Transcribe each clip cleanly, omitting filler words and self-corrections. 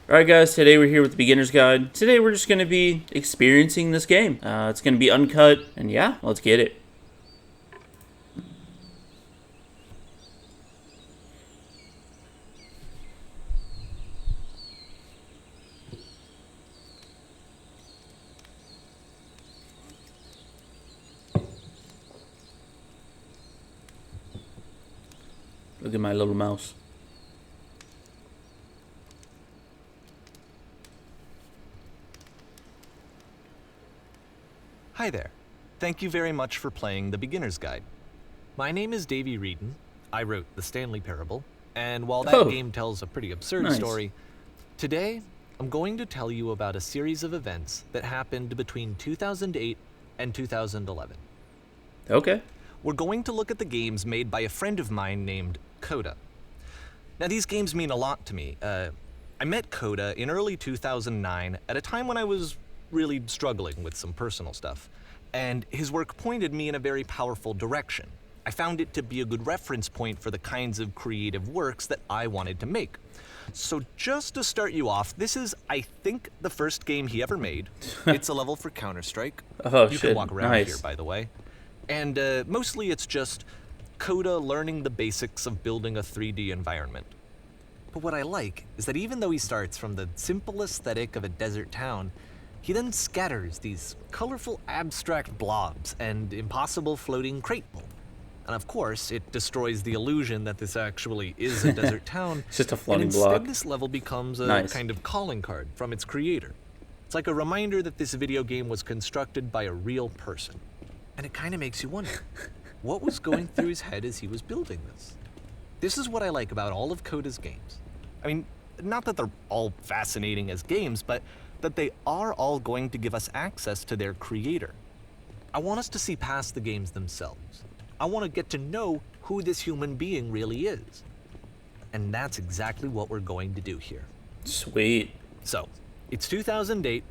Alright guys, today we're here with the Beginner's Guide. Today we're just going to be experiencing this game. It's going to be uncut, and yeah, let's get it. Look at my little mouse. Hi there. Thank you very much for playing The Beginner's Guide. My name is Davey Reedon. I wrote The Stanley Parable, and while that game tells a pretty absurd story, today I'm going to tell you about a series of events that happened between 2008 and 2011. Okay. We're going to look at the games made by a friend of mine named Coda. Now, these games mean a lot to me. I met Coda in early 2009 at a time when I was really struggling with some personal stuff, and his work pointed me in a very powerful direction. I found it to be a good reference point for the kinds of creative works that I wanted to make. So just to start you off, this is, I think, the first game he ever made. It's a level for Counter-Strike. Oh, you can walk around here, by the way. And mostly it's just Coda learning the basics of building a 3D environment. But what I like is that even though he starts from the simple aesthetic of a desert town, he then scatters these colorful abstract blobs and impossible floating crate wool. And of course, it destroys the illusion that this actually is a desert town. It's just a floating and block. instead, this level becomes a kind of calling card from its creator. It's like a reminder that this video game was constructed by a real person. And it kind of makes you wonder, what was going through his head as he was building this? This is what I like about all of Coda's games. I mean, not that they're all fascinating as games, but that they are all going to give us access to their creator. I want us to see past the games themselves. I want to get to know who this human being really is. And that's exactly what we're going to do here. Sweet. So, it's 2008,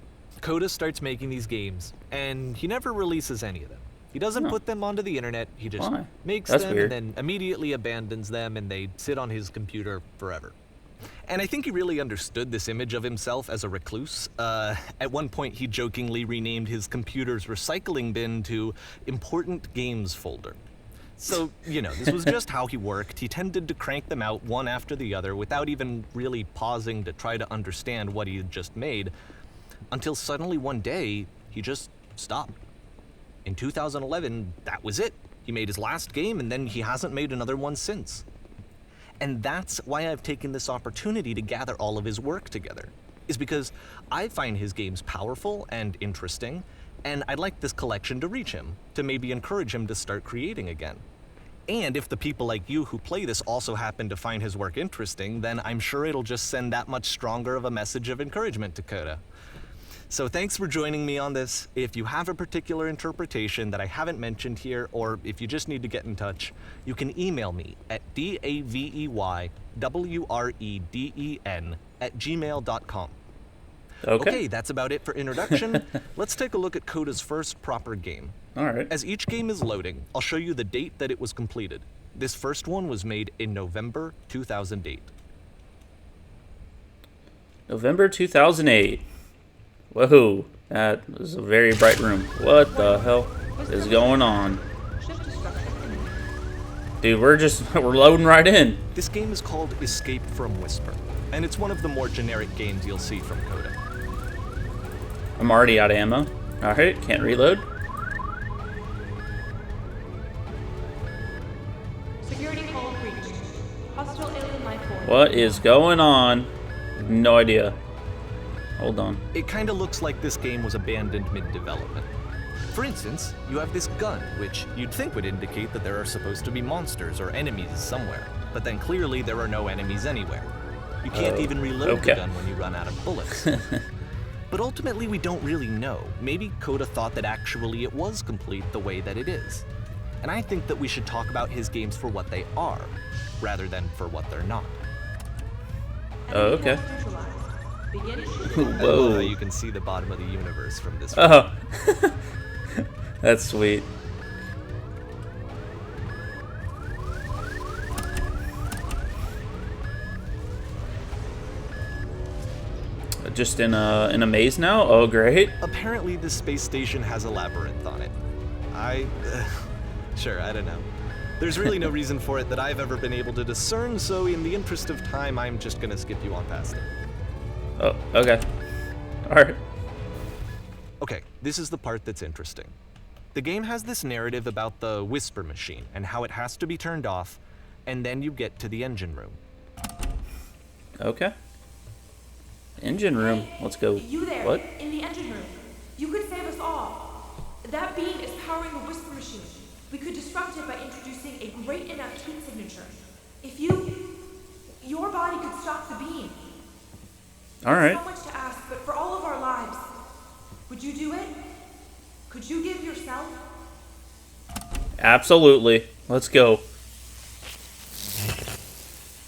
Coda starts making these games, and he never releases any of them. He doesn't put them onto the internet, he just makes them and then immediately abandons them, and they sit on his computer forever. And I think he really understood this image of himself as a recluse. At one point, he jokingly renamed his computer's recycling bin to Important Games Folder. So, you know, this was just how he worked. He tended to crank them out one after the other without even really pausing to try to understand what he had just made, until suddenly one day, he just stopped. In 2011, that was it. He made his last game, and then he hasn't made another one since. And that's why I've taken this opportunity to gather all of his work together, is because I find his games powerful and interesting, and I'd like this collection to reach him, to maybe encourage him to start creating again. And if the people like you who play this also happen to find his work interesting, then I'm sure it'll just send that much stronger of a message of encouragement to Coda. So thanks for joining me on this. If you have a particular interpretation that I haven't mentioned here, or if you just need to get in touch, you can email me at daveywreden@gmail.com. Okay, that's about it for introduction. Let's take a look at Coda's first proper game. Alright. As each game is loading, I'll show you the date that it was completed. This first one was made in November 2008. November 2008. Whoa, that was a very bright room. What the hell is going on? Dude, we're loading right in. This game is called Escape from Whisper, and it's one of the more generic games you'll see from Coda. I'm already out of ammo. Alright, can't reload. Security hull breached. Hostile alien life form. What is going on? No idea. Hold on. It kinda looks like this game was abandoned mid-development. For instance, you have this gun, which you'd think would indicate that there are supposed to be monsters or enemies somewhere, but then clearly there are no enemies anywhere. You can't even reload the gun when you run out of bullets. But ultimately we don't really know. Maybe Coda thought that actually it was complete the way that it is. And I think that we should talk about his games for what they are, rather than for what they're not. Oh, okay. Whoa. You can see the bottom of the universe from this one. Oh. That's sweet. Just in a maze now? Oh, great. Apparently, this space station has a labyrinth on it. Sure, I don't know. There's really no reason for it that I've ever been able to discern, so in the interest of time, I'm just gonna skip you on past it. Oh, okay. Alright. Okay, this is the part that's interesting. The game has this narrative about the whisper machine and how it has to be turned off, and then you get to the engine room. Okay. Engine room. Let's go. You there, What? in the engine room. You could save us all. That beam is powering the whisper machine. We could disrupt it by introducing a great enough heat signature. If your body could stop the beam. Alright. So much to ask, but for all of our lives, would you do it? Could you give yourself? Absolutely. Let's go.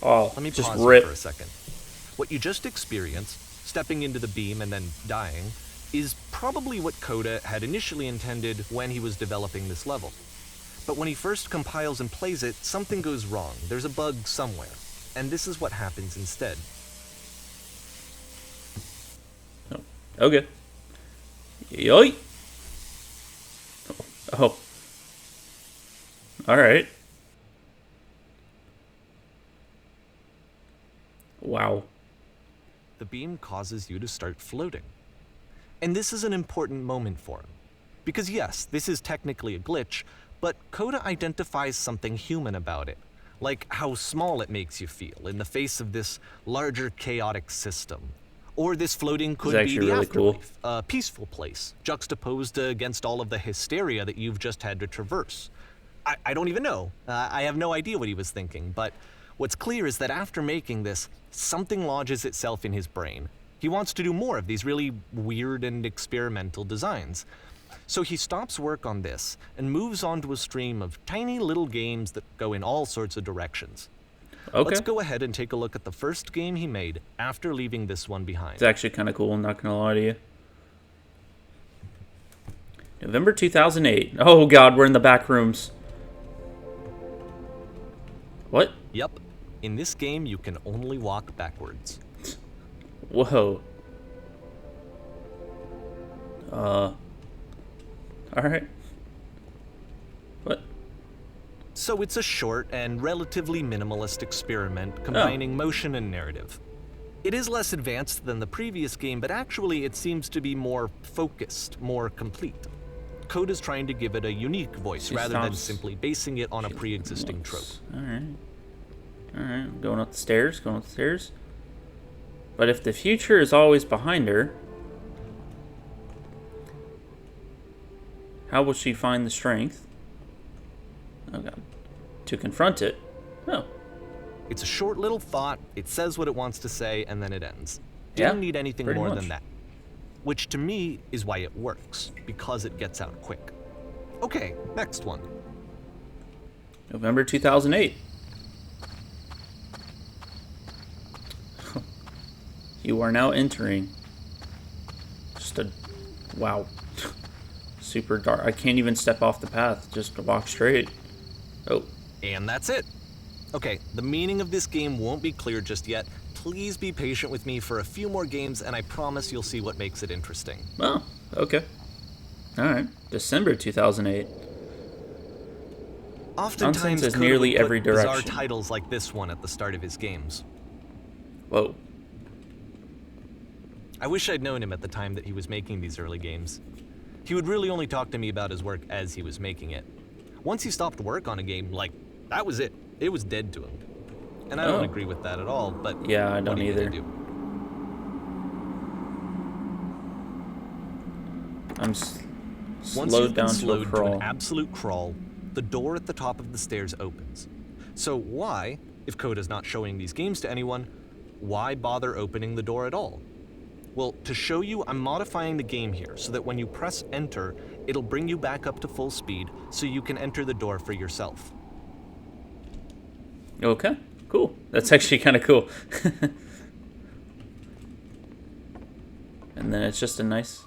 Oh, Let me just pause rip. for a second. What you just experienced, stepping into the beam and then dying, is probably what Coda had initially intended when he was developing this level. But when he first compiles and plays it, something goes wrong. There's a bug somewhere. And this is what happens instead. Oh, okay. Yoy. Oh. Alright. Wow. The beam causes you to start floating. And this is an important moment for him. Because yes, this is technically a glitch, but Coda identifies something human about it. Like how small it makes you feel in the face of this larger chaotic system. Or this floating could be the really afterlife, cool. a peaceful place, juxtaposed against all of the hysteria that you've just had to traverse. I don't even know. I have no idea what he was thinking, but what's clear is that after making this, something lodges itself in his brain. He wants to do more of these really weird and experimental designs. So he stops work on this and moves on to a stream of tiny little games that go in all sorts of directions. Okay. Let's go ahead and take a look at the first game he made after leaving this one behind. It's actually kind of cool, I'm not going to lie to you. November 2008. Oh god, we're in the back rooms. What? Yep. In this game, you can only walk backwards. Whoa. Alright. What? So it's a short and relatively minimalist experiment combining motion and narrative. It is less advanced than the previous game, but actually it seems to be more focused, more complete. Coda's trying to give it a unique voice rather than simply basing it on a pre-existing trope. Alright. Alright, going up the stairs, going up the stairs. But if the future is always behind her, how will she find the strength? Oh god. To confront it. Oh. It's a short little thought, it says what it wants to say, and then it ends. Yeah, Didn't need anything pretty more much. than that. Which to me is why it works, because it gets out quick. Okay, next one. November 2008. You are now entering. Just a... Wow. Super dark. I can't even step off the path. Just walk straight. Oh. And that's it. Okay, the meaning of this game won't be clear just yet. Please be patient with me for a few more games, and I promise you'll see what makes it interesting. Oh, okay. Alright. December 2008. Oftentimes, Nonsense is Coda nearly would put every bizarre direction. titles like this one at the start of his games. Whoa. I wish I'd known him at the time that he was making these early games. He would really only talk to me about his work as he was making it. Once he stopped work on a game, like, that was it. It was dead to him. And I don't agree with that at all, but Yeah, I what don't are you gonna either. do? I'm Once slowed you've been down to a slowed to crawl. an absolute crawl, the door at the top of the stairs opens. So why, if Coda's not showing these games to anyone, why bother opening the door at all? Well, to show you, I'm modifying the game here so that when you press enter, it'll bring you back up to full speed so you can enter the door for yourself. Okay, cool. That's actually kind of cool. And then it's just a nice...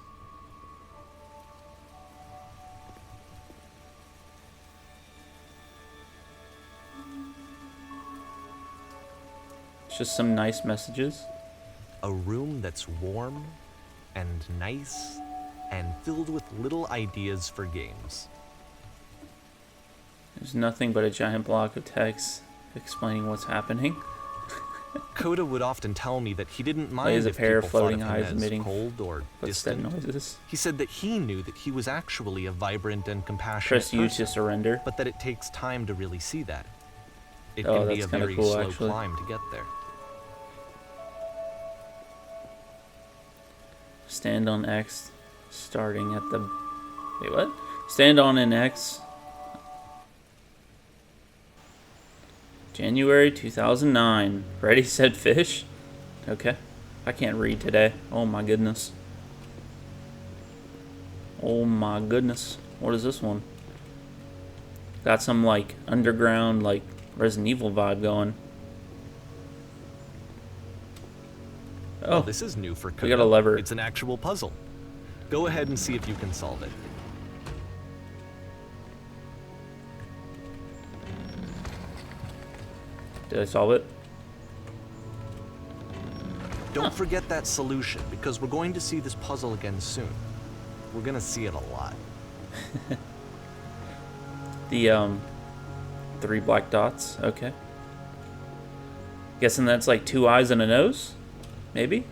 It's just some nice messages. a room that's warm and nice and filled with little ideas for games. There's nothing but a giant block of text explaining what's happening. Coda would often tell me that he didn't mind Plays a if pair of people thought floating of him eyes as emitting cold or footstep distant. noises. He said that he knew that he was actually a vibrant and compassionate Press U to surrender. but that it takes time to really see that. It Oh, can be that's a kinda very cool, slow actually. climb to get there. Stand on X, starting at the... Wait, what? Stand on an X. January 2009. Ready, set, fish? Okay. I can't read today. Oh my goodness. Oh my goodness. What is this one? Got some, like, underground, like, Resident Evil vibe going. Oh, Oh, this is new for Coda. we got a lever. It's an actual puzzle. Go ahead and see if you can solve it. Did I solve it? Don't forget that solution, because we're going to see this puzzle again soon. We're gonna see it a lot. The, 3 black dots. Okay. Guessing that's like 2 eyes and a nose? Maybe?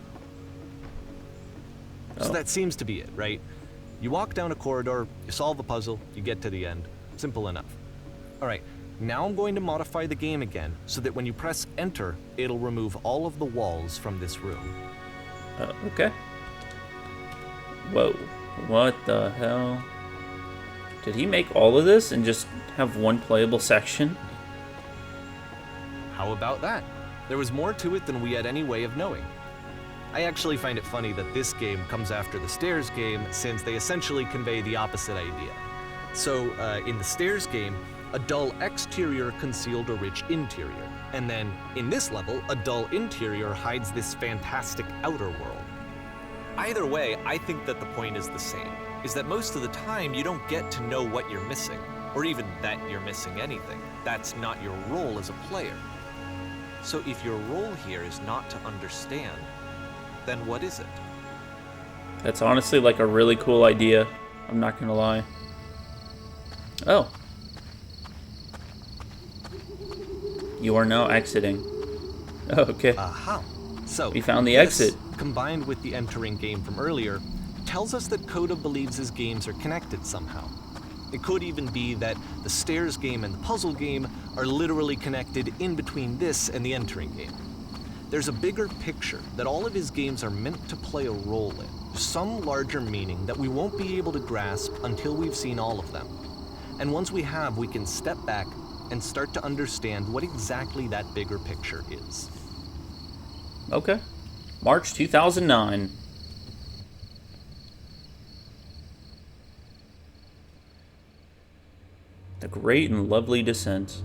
So Oh. that seems to be it, right? You walk down a corridor, you solve the puzzle, you get to the end. Simple enough. Alright, now I'm going to modify the game again, so that when you press enter, it'll remove all of the walls from this room. Okay. Whoa. What the hell? Did he make all of this and just have one playable section? How about that? There was more to it than we had any way of knowing. I actually find it funny that this game comes after the Stairs game, since they essentially convey the opposite idea. So, in the Stairs game, a dull exterior concealed a rich interior. And then, in this level, a dull interior hides this fantastic outer world. Either way, I think that the point is the same, is that most of the time you don't get to know what you're missing, or even that you're missing anything. That's not your role as a player. So if your role here is not to understand, then what is it? That's honestly like a really cool idea. I'm not gonna lie. Oh. You are now exiting. Oh, okay. Aha. So, We found the this, exit. combined with the entering game from earlier, tells us that Coda believes his games are connected somehow. It could even be that the Stairs game and the puzzle game are literally connected in between this and the entering game. There's a bigger picture that all of his games are meant to play a role in, some larger meaning that we won't be able to grasp until we've seen all of them. And once we have, we can step back and start to understand what exactly that bigger picture is. Okay. March 2009. The Great and Lovely Descent.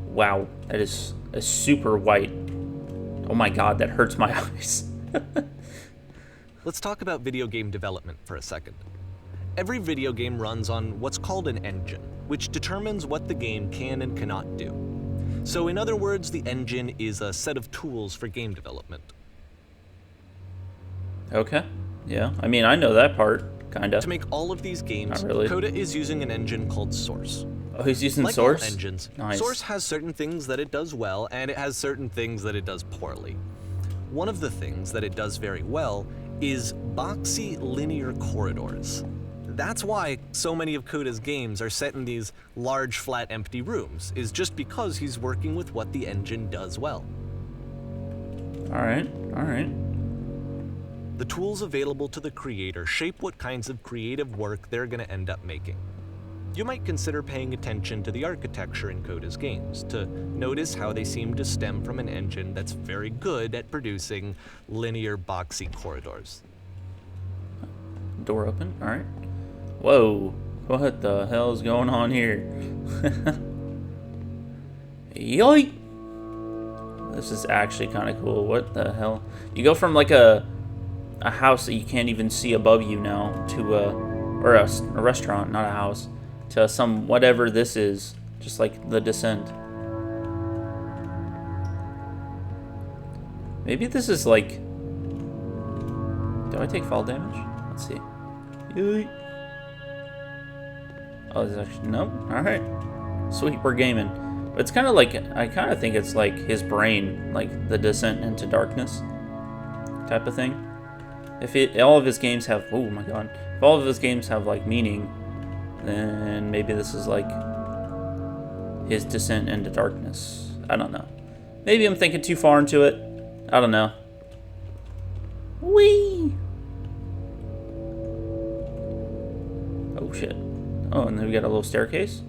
Wow, that is a super white. Oh my god, that hurts my eyes. Let's talk about video game development for a second. Every video game runs on what's called an engine, which determines what the game can and cannot do. So in other words, the engine is a set of tools for game development. Okay. Yeah, I mean, I know that part, kinda. To make all of these games, Not really. Coda is using an engine called Source. Oh, he's using Like Source? all engines, Nice. Source has certain things that it does well, and it has certain things that it does poorly. One of the things that it does very well is boxy linear corridors. That's why so many of Coda's games are set in these large, flat, empty rooms, is just because he's working with what the engine does well. Alright, alright. The tools available to the creator shape what kinds of creative work they're going to end up making. You might consider paying attention to the architecture in Coda's games to notice how they seem to stem from an engine that's very good at producing linear, boxy corridors. Door open, alright. Whoa, what the hell is going on here? Yoink! This is actually kind of cool. What the hell? You go from like a house that you can't even see above you now to a restaurant, not a house, to some whatever this is, just like The Descent. Maybe this is like Do I take fall damage? Let's see. Yay. Oh, there's actually... Nope. Alright. Sweet, we're gaming. But it's kind of like... I kind of think it's like his brain. Like the Descent into Darkness type of thing. If all of his games have... Oh my god. If all of his games have like meaning, then maybe this is like his Descent into Darkness. I don't know. Maybe I'm thinking too far into it. I don't know. Whee! Oh shit. Oh, and then we got a little staircase.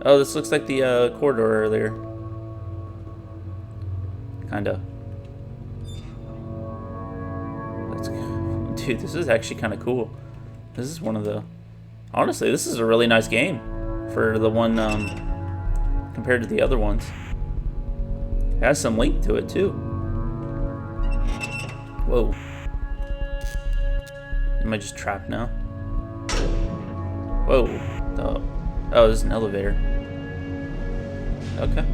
Oh, this looks like the corridor earlier. Kinda. That's good. Dude, this is actually kind of cool. This is one of the... Honestly, this is a really nice game for the one compared to the other ones. It has some length to it too. Whoa. Am I just trapped now? Whoa. Oh, this is an elevator. Okay.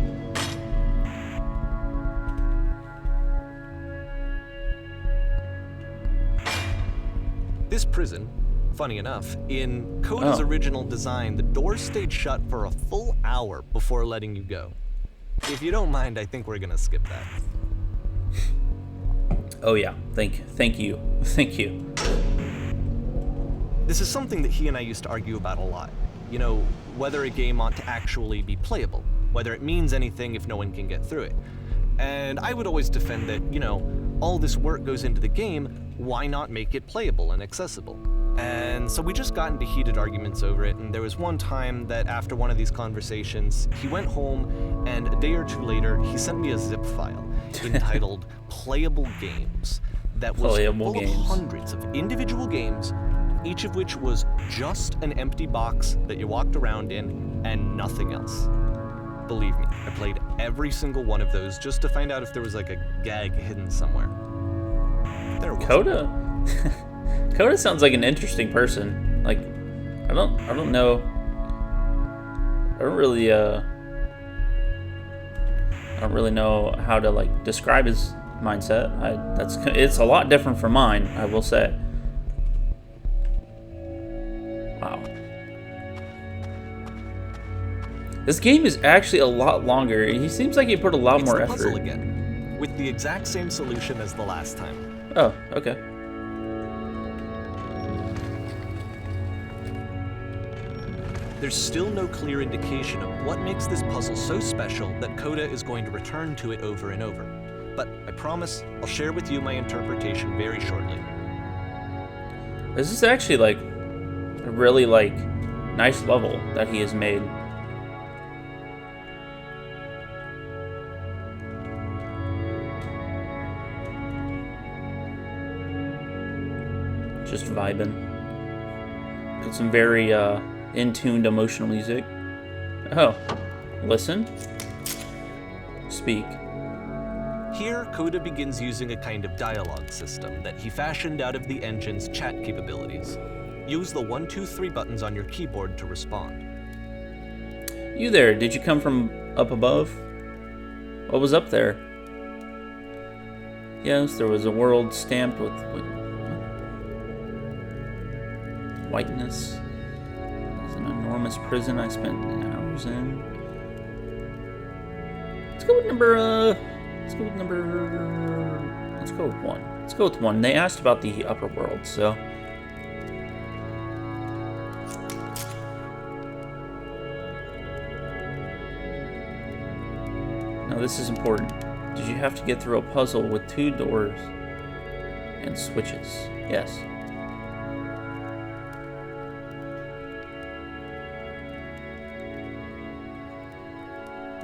This prison, funny enough, in Coda's original design, the doors stayed shut for a full hour before letting you go. If you don't mind, I think we're gonna skip that. Oh yeah, thank you. Thank you. This is something that he and I used to argue about a lot. You know, whether a game ought to actually be playable, whether it means anything if no one can get through it. And I would always defend that, you know, all this work goes into the game, why not make it playable and accessible? And so we just got into heated arguments over it, and there was one time that after one of these conversations, he went home, and a day or two later, he sent me a zip file entitled Playable Games that was full of hundreds of individual games, each of which was just an empty box that you walked around in and nothing else. Believe me, I played every single one of those just to find out if there was like a gag hidden somewhere. There wasn't. Coda? Coda sounds like an interesting person. Like, I don't know. I don't really know how to like describe his mindset. It's a lot different from mine, I will say. Wow. This game is actually a lot longer. He seems like he put a lot more effort. It's the puzzle again, with the exact same solution as the last time. Oh, okay. There's still no clear indication of what makes this puzzle so special that Coda is going to return to it over and over. But I promise I'll share with you my interpretation very shortly. This is actually like a really like nice level that he has made. Just vibing. Got some very in-tuned emotional music. Oh, listen. Speak. Here, Coda begins using a kind of dialogue system that he fashioned out of the engine's chat capabilities. Use the 1, 2, 3 buttons on your keyboard to respond. You there, did you come from up above? What was up there? Yes, there was a world stamped with whiteness. It's an enormous prison I spent hours in. Let's go with one. Let's go with one. They asked about the upper world, so. Now this is important. Did you have to get through a puzzle with 2 doors and switches? Yes.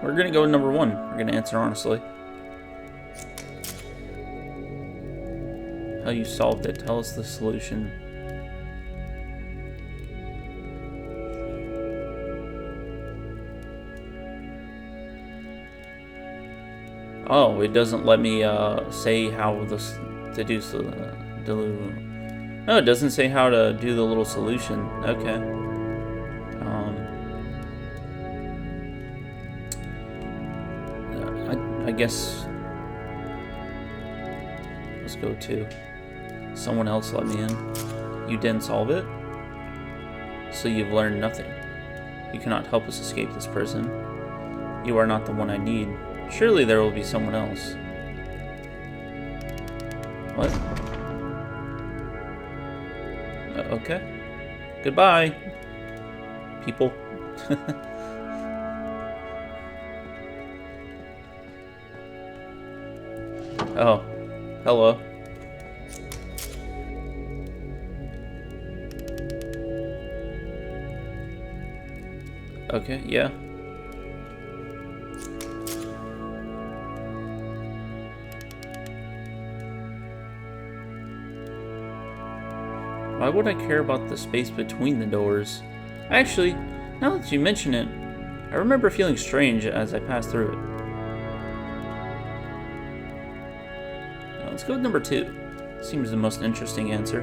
We're gonna go with number 1. We're gonna answer honestly. How you solved it. Tell us the solution. Oh, it doesn't let me say how this to do so. No, it doesn't say how to do the little solution. Okay. I guess let's go 2. Someone else let me in. You didn't solve it? So you've learned nothing. You cannot help us escape this prison. You are not the one I need. Surely there will be someone else. What? Okay. Goodbye, people. Oh, hello. Okay, yeah. Why would I care about the space between the doors? Actually, now that you mention it, I remember feeling strange as I passed through it. Now, let's go with number 2. Seems the most interesting answer.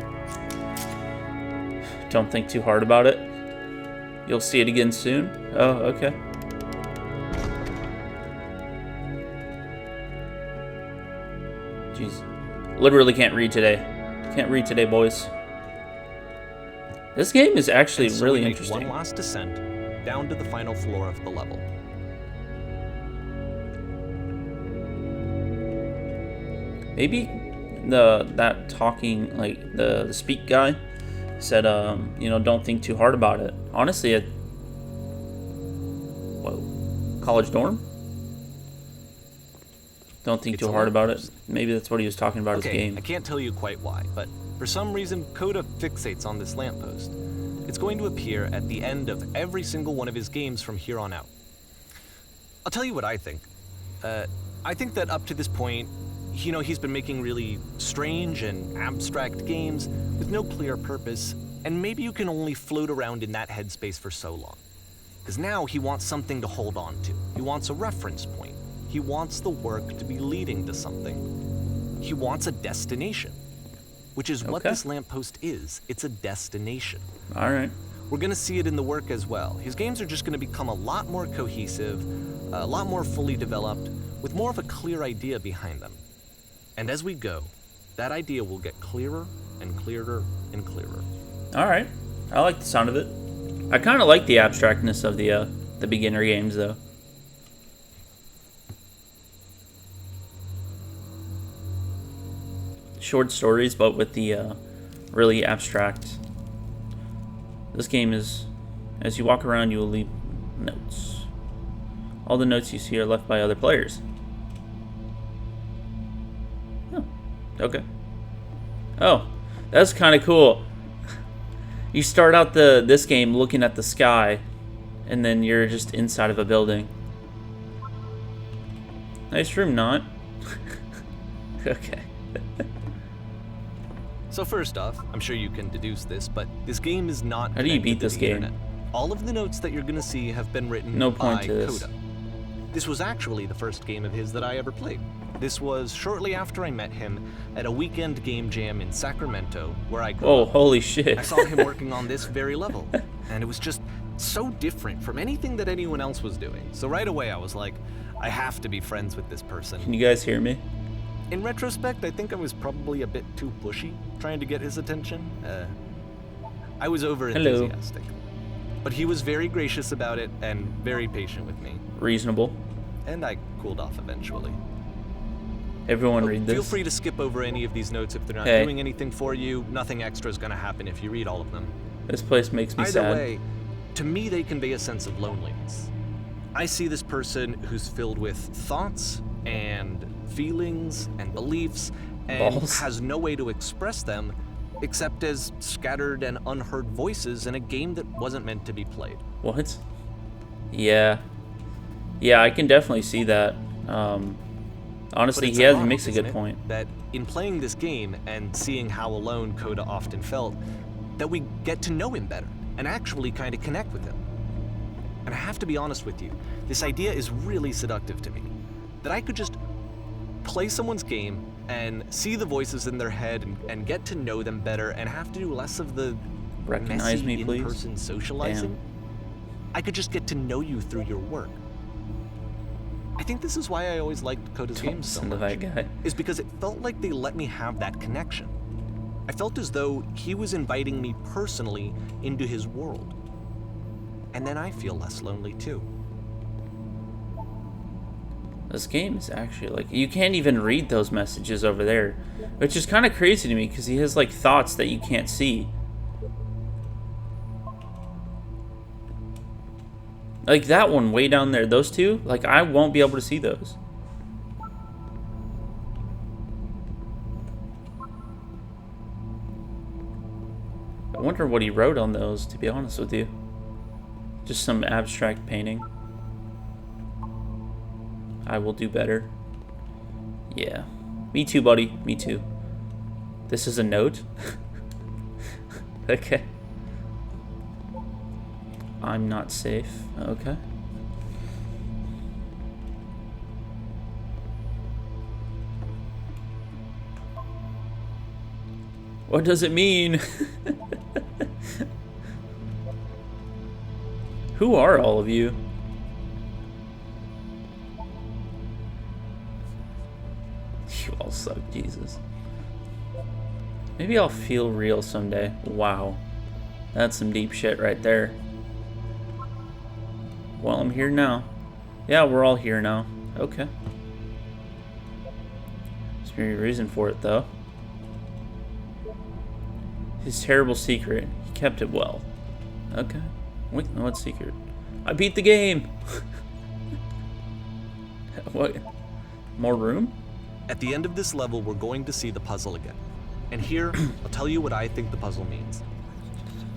Don't think too hard about it. You'll see it again soon? Oh, okay. Jeez. Literally can't read today. Can't read today, boys. This game is actually really interesting. One last descent down to the final floor of the level. Maybe that talking, like the speak guy said, you know, don't think too hard about it. Honestly, whoa, college dorm? Don't think too hard about it. Maybe that's what he was talking about his game. I can't tell you quite why, but for some reason, Coda fixates on this lamppost. It's going to appear at the end of every single one of his games from here on out. I'll tell you what I think. I think that up to this point, you know, he's been making really strange and abstract games with no clear purpose, and maybe you can only float around in that headspace for so long. Because now he wants something to hold on to. He wants a reference point. He wants the work to be leading to something. He wants a destination, which is what this lamppost is. It's a destination. All right. We're going to see it in the work as well. His games are just going to become a lot more cohesive, a lot more fully developed, with more of a clear idea behind them. And as we go, that idea will get clearer and clearer and clearer. All right. I like the sound of it. I kind of like the abstractness of the beginner games, though. Short stories, but with the really abstract. This game is, as you walk around, you will leave notes. All the notes you see are left by other players. Oh, okay. Oh, that's kind of cool. You start out this game looking at the sky, and then you're just inside of a building. Nice room, not? Okay. So first off, I'm sure you can deduce this, but this game is not. How do you beat this game? Internet. All of the notes that you're going to see have been written by Coda. This was actually the first game of his that I ever played. This was shortly after I met him at a weekend game jam in Sacramento, where I grew up. Oh, holy shit. I saw him working on this very level, and it was just so different from anything that anyone else was doing. So right away I was like, I have to be friends with this person. Can you guys hear me? In retrospect, I think I was probably a bit too pushy, trying to get his attention. I was over-enthusiastic. But he was very gracious about it and very patient with me. Reasonable. And I cooled off eventually. Everyone read this. Feel free to skip over any of these notes if they're not doing anything for you. Nothing extra is going to happen if you read all of them. This place makes me sad. Either way, to me they convey a sense of loneliness. I see this person who's filled with thoughts and feelings and beliefs and has no way to express them except as scattered and unheard voices in a game that wasn't meant to be played. What? Yeah, I can definitely see that. Honestly, he makes a good point. That in playing this game and seeing how alone Coda often felt, that we get to know him better and actually kind of connect with him. And I have to be honest with you, this idea is really seductive to me. That I could just play someone's game and see the voices in their head and get to know them better and have to do less of the messy in-person socializing. Damn. I could just get to know you through your work. I think this is why I always liked Coda's games so much. That guy. Is because it felt like they let me have that connection. I felt as though he was inviting me personally into his world. And then I feel less lonely too. This game is actually like, you can't even read those messages over there, which is kind of crazy to me because he has like thoughts that you can't see. Like that one way down there, those two, like I won't be able to see those. I wonder what he wrote on those, to be honest with you. Just some abstract painting. I will do better. Yeah. Me too, buddy. Me too. This is a note? Okay. I'm not safe. Okay. What does it mean? Who are all of you? You all suck, Jesus. Maybe I'll feel real someday. Wow. That's some deep shit right there. Well, I'm here now. Yeah, we're all here now. Okay. There's maybe a reason for it, though. His terrible secret. He kept it well. Okay. Wait, what secret? I beat the game! What? More room? At the end of this level, we're going to see the puzzle again. And here, I'll tell you what I think the puzzle means.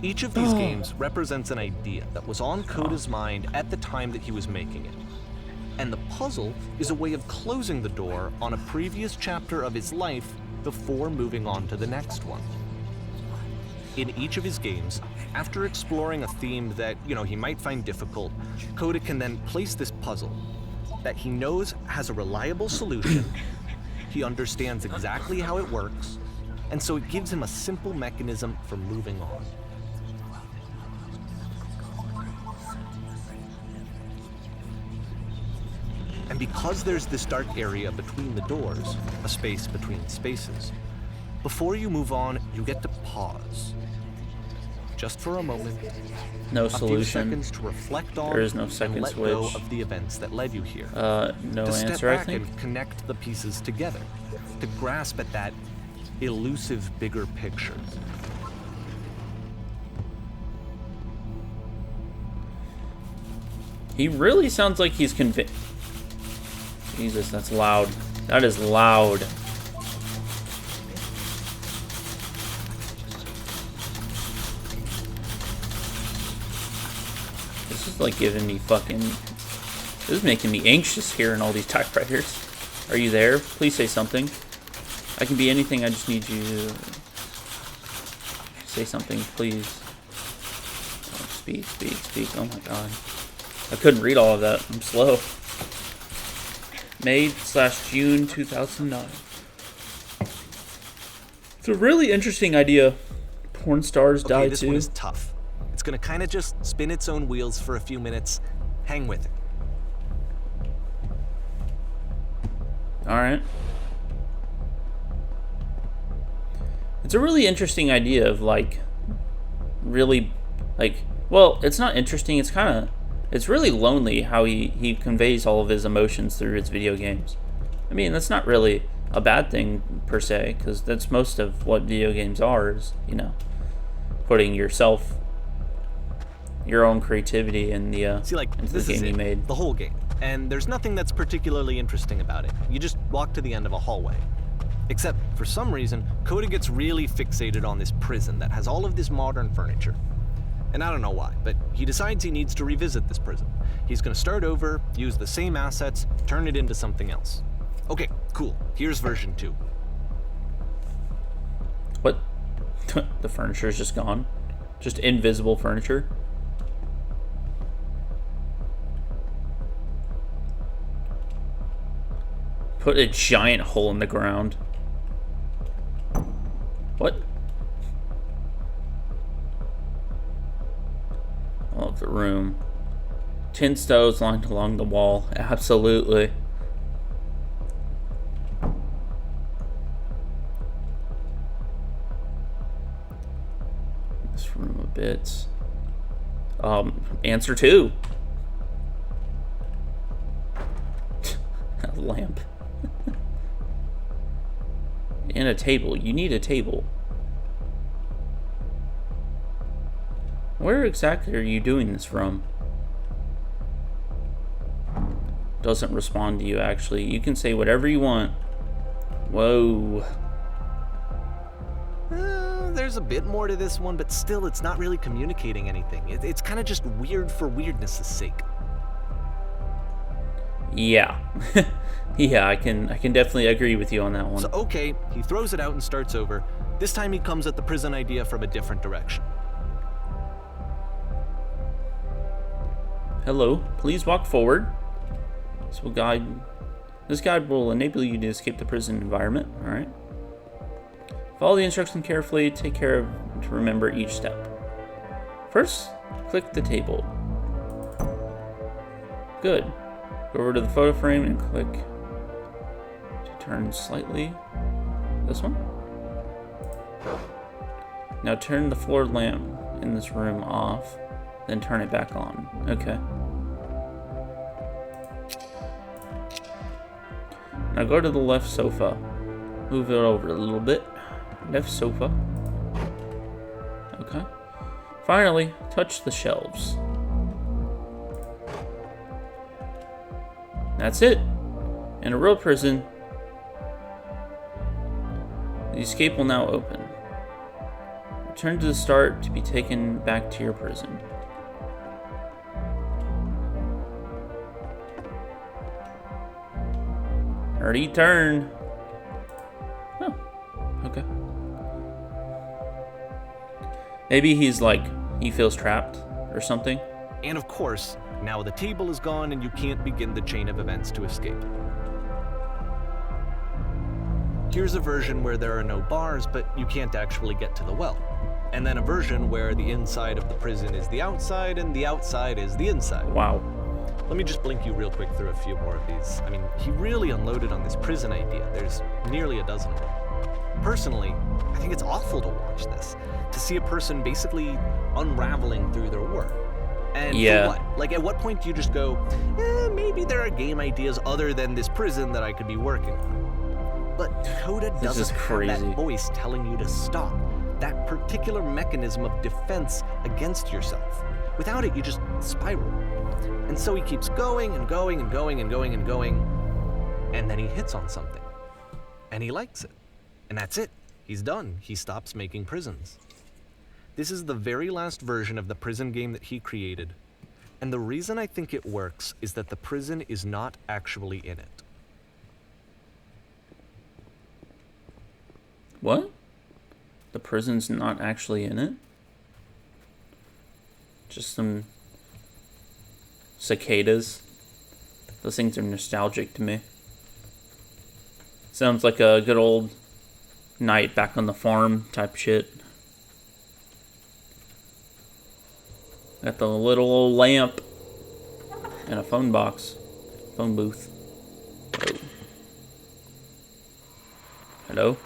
Each of these games represents an idea that was on Coda's mind at the time that he was making it. And the puzzle is a way of closing the door on a previous chapter of his life before moving on to the next one. In each of his games, after exploring a theme that, he might find difficult, Coda can then place this puzzle that he knows has a reliable solution, he understands exactly how it works, and so it gives him a simple mechanism for moving on. And because there's this dark area between the doors, a space between spaces, before you move on, you get to pause. Just for a moment. No solution. A few seconds to reflect on there is no second and let switch. go of the events that led you here. No to answer, step back I think. And connect the pieces together. To grasp at that elusive bigger picture. He really sounds like he's convinced. Jesus, that's loud. That is loud. This is like giving me fucking... This is making me anxious hearing all these typewriters. Are you there? Please say something. I can be anything, I just need you to say something, please. Oh, speak, speak, speak. Oh my god. I couldn't read all of that. I'm slow. May/June 2009. It's a really interesting idea. Porn stars die this too. One is tough. It's gonna kind of just spin its own wheels for a few minutes. Hang with it. Alright. It's a really interesting idea of really, well, it's not interesting, it's really lonely how he conveys all of his emotions through his video games. I mean, that's not really a bad thing per se, because that's most of what video games are, is, putting your own creativity in the, into the game you made. The whole game. And there's nothing that's particularly interesting about it. You just walk to the end of a hallway. Except, for some reason, Coda gets really fixated on this prison that has all of this modern furniture. And I don't know why, but he decides he needs to revisit this prison. He's gonna start over, use the same assets, turn it into something else. Okay, cool. Here's version 2. What? The furniture's just gone? Just invisible furniture? Put a giant hole in the ground. What? Oh, the room. Tin stoves lined along the wall. Absolutely. this room a bit. Answer 2. A lamp. And a table. You need a table. Where exactly are you doing this from? Doesn't respond to you, actually. You can say whatever you want. Whoa. There's a bit more to this one, but still, it's not really communicating anything. It's kind of just weird for weirdness' sake. Yeah. Yeah, I can definitely agree with you on that one. So, okay, he throws it out and starts over. This time he comes at the prison idea from a different direction. Hello, please walk forward. This guide will enable you to escape the prison environment, alright? Follow the instructions carefully, take care to remember each step. First, click the table. Good. Go over to the photo frame and click to turn slightly. This one. Now turn the floor lamp in this room off, then turn it back on. Okay. Now go to the left sofa. Move it over a little bit. Left sofa. Okay. Finally, touch the shelves. That's it. In a real prison, the escape will now open. Return to the start to be taken back to your prison. Return. Oh, okay. Maybe he's like, he feels trapped or something. And of course, now the table is gone and you can't begin the chain of events to escape. Here's a version where there are no bars, but you can't actually get to the well. And then a version where the inside of the prison is the outside and the outside is the inside. Wow. Let me just blink you real quick through a few more of these. I mean, he really unloaded on this prison idea. There's nearly a dozen of them. Personally, I think it's awful to watch this. To see a person basically unraveling through their work. And yeah. For what? Like, at what point do you just go, maybe there are game ideas other than this prison that I could be working on? But Coda doesn't have that voice telling you to stop. That particular mechanism of defense against yourself. Without it, you just spiral. And so he keeps going and going and going and going and going. And then he hits on something. And he likes it. And that's it. He's done. He stops making prisons. This is the very last version of the prison game that he created. And the reason I think it works is that the prison is not actually in it. What? The prison's not actually in it? Just some cicadas. Those things are nostalgic to me. Sounds like a good old night back on the farm type shit. Got the little old lamp and a phone box. Phone booth. Oh. Hello?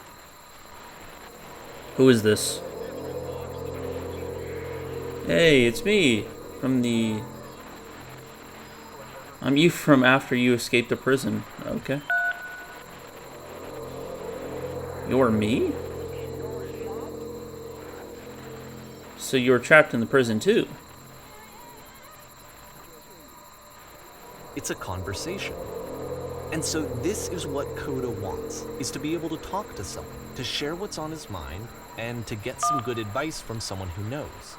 Who is this? Hey, it's me from the... I'm you from after you escaped the prison. Okay. You're me? So you were trapped in the prison too? It's a conversation. And so this is what Coda wants, is to be able to talk to someone, to share what's on his mind, and to get some good advice from someone who knows.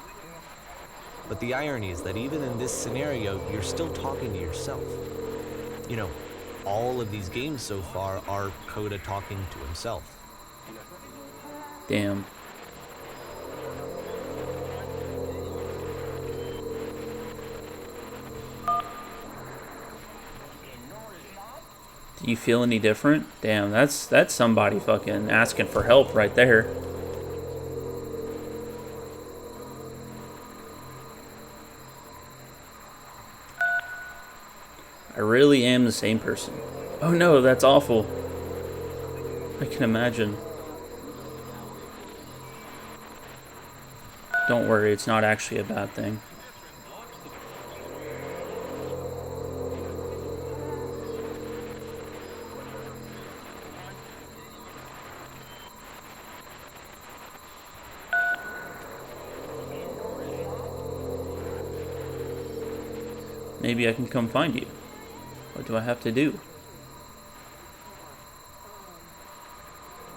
But the irony is that even in this scenario, you're still talking to yourself. You know, all of these games so far are Coda talking to himself. Damn. Do you feel any different? Damn, that's somebody fucking asking for help right there. I really am the same person. Oh no, that's awful. I can imagine. Don't worry, it's not actually a bad thing. Maybe I can come find you. What do I have to do?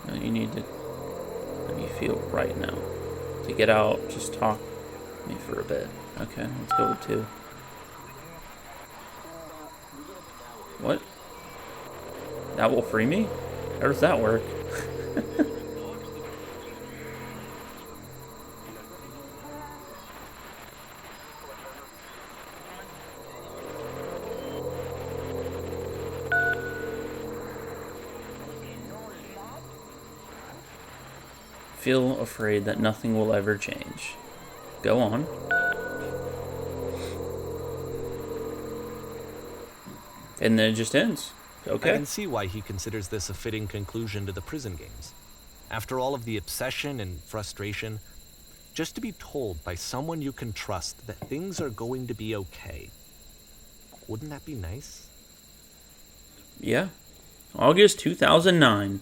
No, you need to... How do you feel right now? To get out, just talk to me for a bit. Okay, let's go with 2. What? That will free me? How does that work? Feel afraid that nothing will ever change. Go on. And then it just ends. Okay. I can see why he considers this a fitting conclusion to the prison games. After all of the obsession and frustration, just to be told by someone you can trust that things are going to be okay. Wouldn't that be nice? Yeah. August 2009.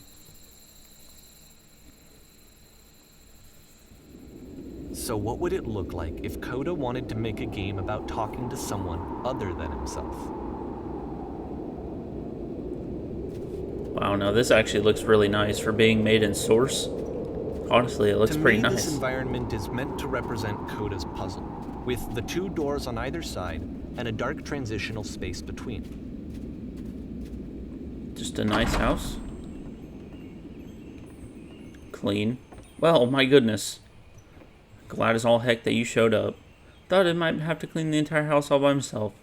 So what would it look like if Coda wanted to make a game about talking to someone other than himself? Wow, no, this actually looks really nice for being made in Source. Honestly, it looks pretty nice. This environment is meant to represent Coda's puzzle, with the 2 doors on either side and a dark transitional space between. Just a nice house. Clean. Well, my goodness. Glad as all heck that you showed up. Thought I might have to clean the entire house all by himself.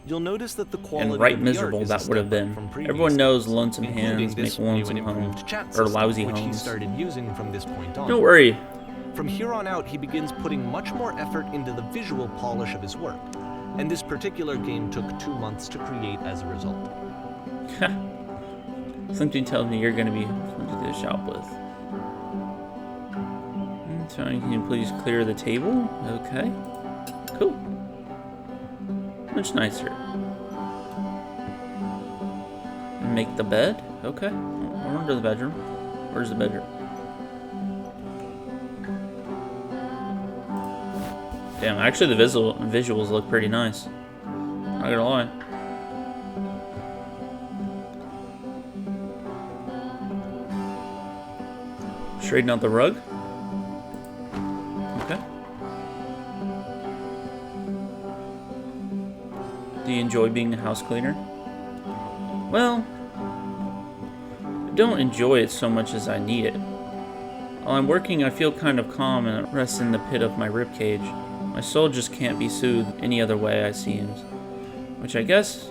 You'll notice that the quality and right miserable that would have been. Everyone knows lonesome hands make lonesome homes, or lousy homes. He started using from this point on. Don't worry. From here on out, he begins putting much more effort into the visual polish of his work, and this particular game took 2 months to create as a result. Something tells me you're going to be fun to do the shop with. So can you please clear the table? Okay. Cool. Much nicer. Make the bed? Okay. We're under the bedroom. Where's the bedroom? Damn, actually the visuals look pretty nice. Not gonna lie. Straighten out the rug. Okay. Do you enjoy being a house cleaner? Well, I don't enjoy it so much as I need it. While I'm working, I feel kind of calm and rest in the pit of my ribcage. My soul just can't be soothed any other way, it seems. Which I guess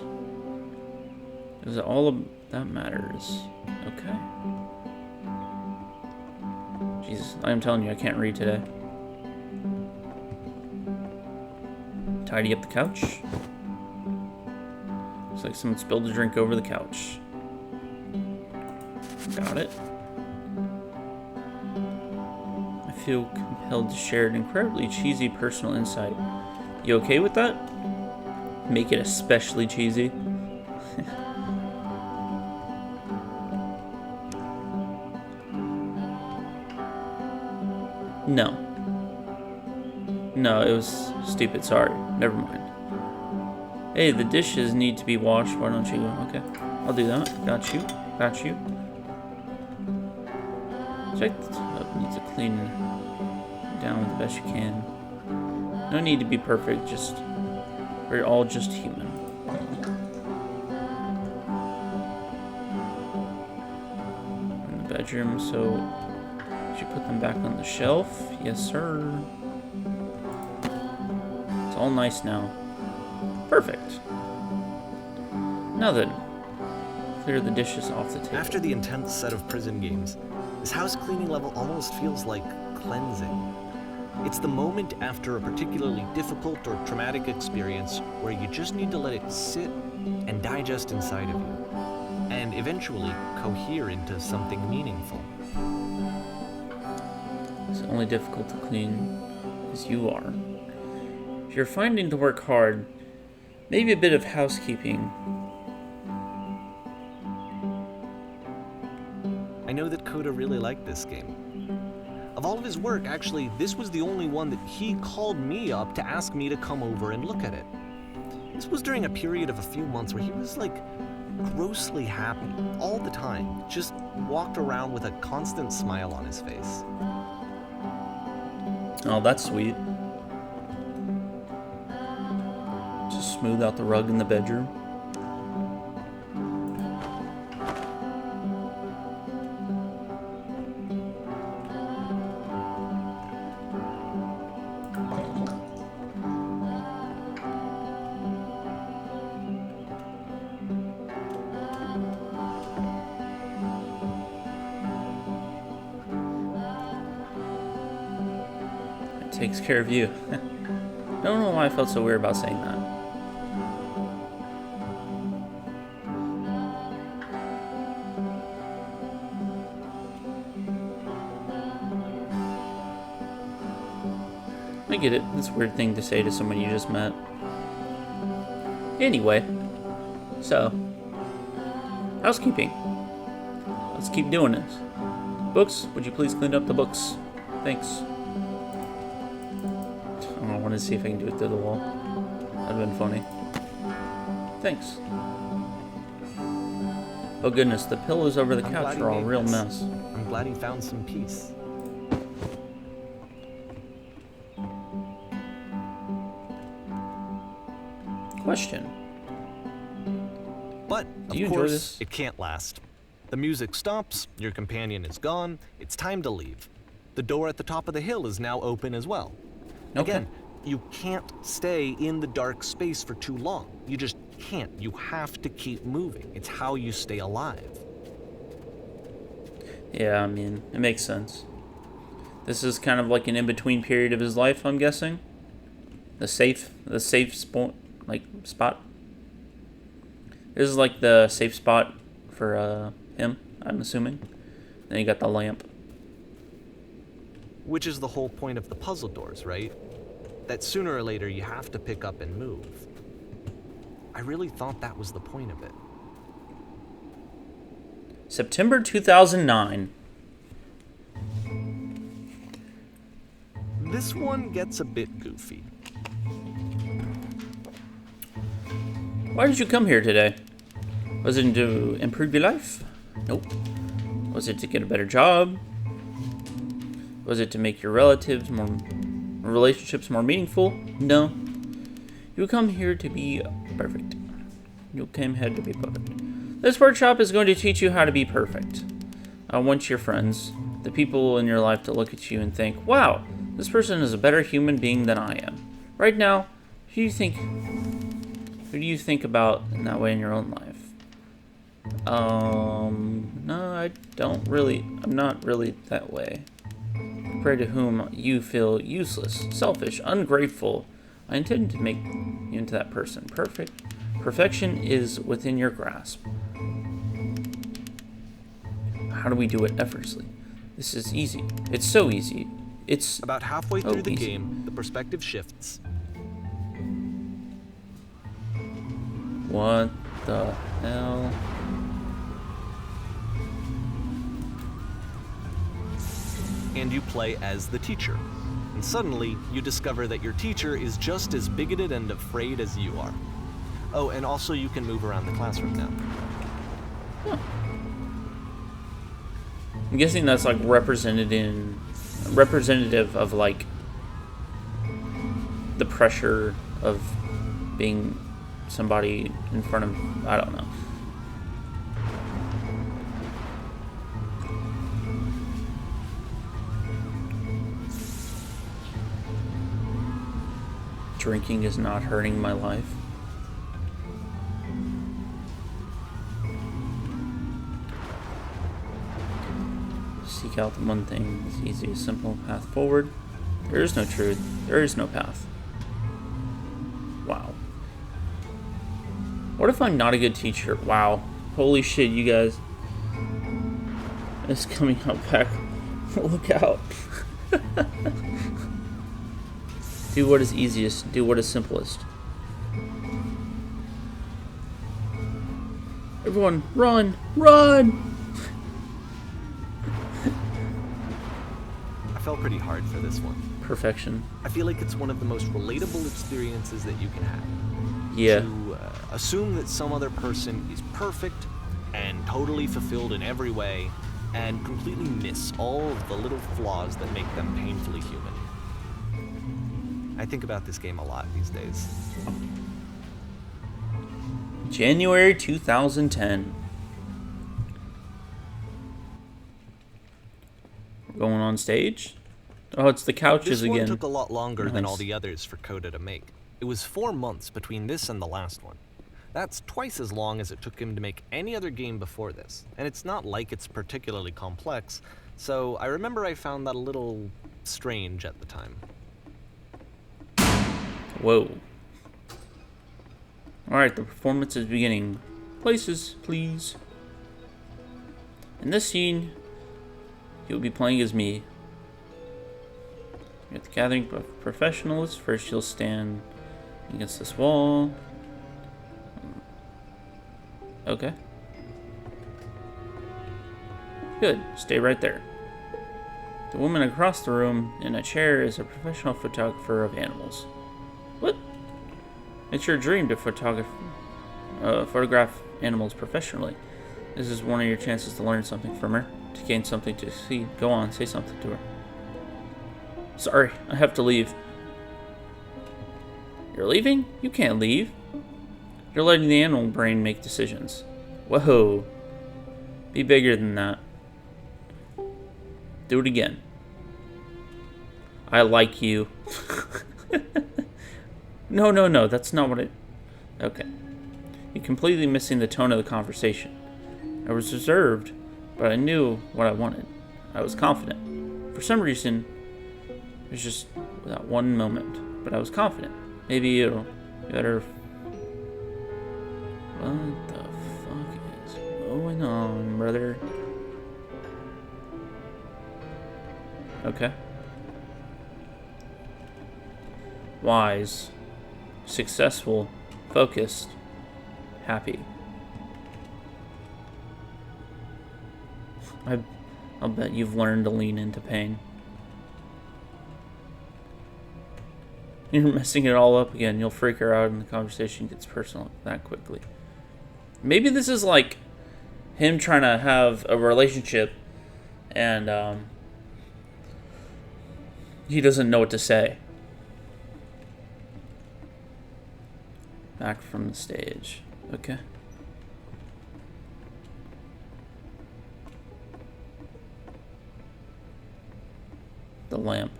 is all that matters. Okay. Jesus, I'm telling you, I can't read today. Tidy up the couch. Looks like someone spilled a drink over the couch. Got it. I feel compelled to share an incredibly cheesy personal insight. You okay with that? Make it especially cheesy. No. No, it was stupid. Sorry. Never mind. Hey, the dishes need to be washed. Why don't you? Okay. I'll do that. Got you. Got you. Check this up. Needs to clean down the best you can. No need to be perfect. Just we're all just human. In the bedroom, so should you put them back on the shelf? Yes, sir. It's all nice now. Perfect. Now then, clear the dishes off the table. After the intense set of prison games, this house cleaning level almost feels like cleansing. It's the moment after a particularly difficult or traumatic experience where you just need to let it sit and digest inside of you, and eventually cohere into something meaningful. It's only difficult to clean as you are. If you're finding to work hard, maybe a bit of housekeeping. I know that Kota really liked this game. Of all of his work, actually, this was the only one that he called me up to ask me to come over and look at it. This was during a period of a few months where he was like grossly happy all the time, just walked around with a constant smile on his face. Oh, that's sweet. Just smooth out the rug in the bedroom. Takes care of you. Don't know why I felt so weird about saying that. I get it. It's a weird thing to say to someone you just met. Anyway, so housekeeping. Let's keep doing this. Books, would you please clean up the books? Thanks. I want to see if I can do it through the wall. That'd have been funny. Thanks. Oh goodness, the pillows over the couch are all a real mess. I'm glad he found some peace. Question. But, of course, it can't last. The music stops, your companion is gone, it's time to leave. The door at the top of the hill is now open as well. Okay. Again, you can't stay in the dark space for too long. You just can't. You have to keep moving. It's how you stay alive. Yeah, I mean, it makes sense. This is kind of like an in-between period of his life, I'm guessing. The safe spot. This is like the safe spot for him, I'm assuming. Then you got the lamp. Which is the whole point of the puzzle doors, right? That sooner or later you have to pick up and move. I really thought that was the point of it. September 2009. This one gets a bit goofy. Why did you come here today? Was it to improve your life? Nope. Was it to get a better job? Was it to make your relatives relationships more meaningful? No. You come here to be perfect. You came here to be perfect. This workshop is going to teach you how to be perfect. I want your friends, the people in your life, to look at you and think, wow, this person is a better human being than I am. Right now, who do you think about in that way in your own life? No, I don't really. I'm not really that way. Compared to whom you feel useless, selfish, ungrateful, I intend to make you into that person. Perfection is within your grasp. How do we do it effortlessly? This is easy. It's so easy. It's about halfway through the game, the perspective shifts. What the hell? And you play as the teacher. And suddenly, you discover that your teacher is just as bigoted and afraid as you are. Oh, and also you can move around the classroom now. Huh. I'm guessing that's like representative of like the pressure of being somebody in front of, I don't know. Drinking is not hurting my life. Seek out the one thing. It's the easiest, simple path forward. There is no truth. There is no path. Wow. What if I'm not a good teacher? Wow. Holy shit, you guys. It's coming out back. Look out. Do what is easiest. Do what is simplest. Everyone, run! Run! I felt pretty hard for this one. Perfection. I feel like it's one of the most relatable experiences that you can have. Yeah. To assume that some other person is perfect and totally fulfilled in every way, and completely miss all of the little flaws that make them painfully human. I think about this game a lot these days. January 2010. We're going on stage? Oh, it's the couches again. This one took a lot longer than all the others for Coda to make. It was 4 months between this and the last one. That's twice as long as it took him to make any other game before this, and it's not like it's particularly complex, so I remember I found that a little strange at the time. Whoa. Alright, the performance is beginning. Places, please. In this scene, you'll be playing as me. You're at the gathering of professionals. First, you'll stand against this wall. Okay. Good. Stay right there. The woman across the room in a chair is a professional photographer of animals. What? It's your dream to photograph animals professionally. This is one of your chances to learn something from her, to gain something to see. Go on, say something to her. Sorry, I have to leave. You're leaving? You can't leave. You're letting the animal brain make decisions. Whoa. Be bigger than that. Do it again. I like you. No, that's not what it... Okay. You're completely missing the tone of the conversation. I was reserved, but I knew what I wanted. I was confident. For some reason, it was just that one moment, but I was confident. Maybe it'll be better... What the fuck is going on, brother? Okay. Wise. Successful. Focused. Happy. I'll bet you've learned to lean into pain. You're messing it all up again. You'll freak her out and the conversation gets personal that quickly. Maybe this is like him trying to have a relationship and he doesn't know what to say. Back from the stage. Okay. The lamp.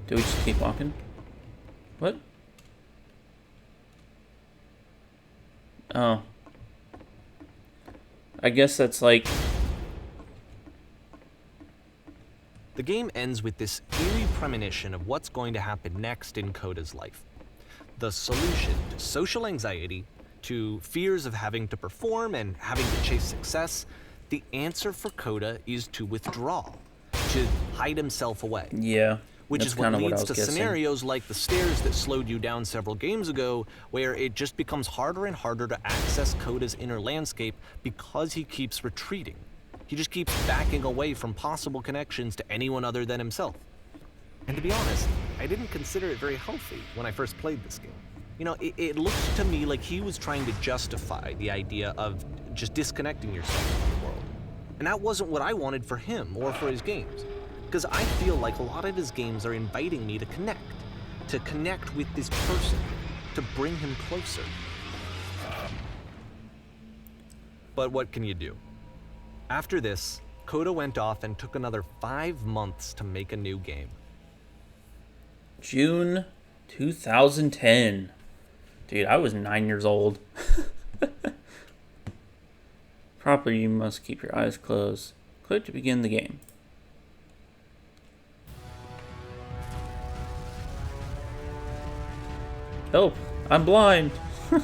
Do we just keep walking? What? Oh. I guess that's like... The game ends with this eerie premonition of what's going to happen next in Coda's life. The solution to social anxiety, to fears of having to perform and having to chase success, the answer for Coda is to withdraw, to hide himself away. Yeah. Which is what leads to scenarios like the stairs that slowed you down several games ago, where it just becomes harder and harder to access Coda's inner landscape because he keeps retreating. He just keeps backing away from possible connections to anyone other than himself. And to be honest, I didn't consider it very healthy when I first played this game. You know, it looked to me like he was trying to justify the idea of just disconnecting yourself from the world. And that wasn't what I wanted for him or for his games. Because I feel like a lot of his games are inviting me to connect with this person, to bring him closer. But what can you do? After this, Coda went off and took another 5 months to make a new game. June 2010. Dude, I was 9 years old. Properly, you must keep your eyes closed. Click to begin the game. Help! I'm blind! I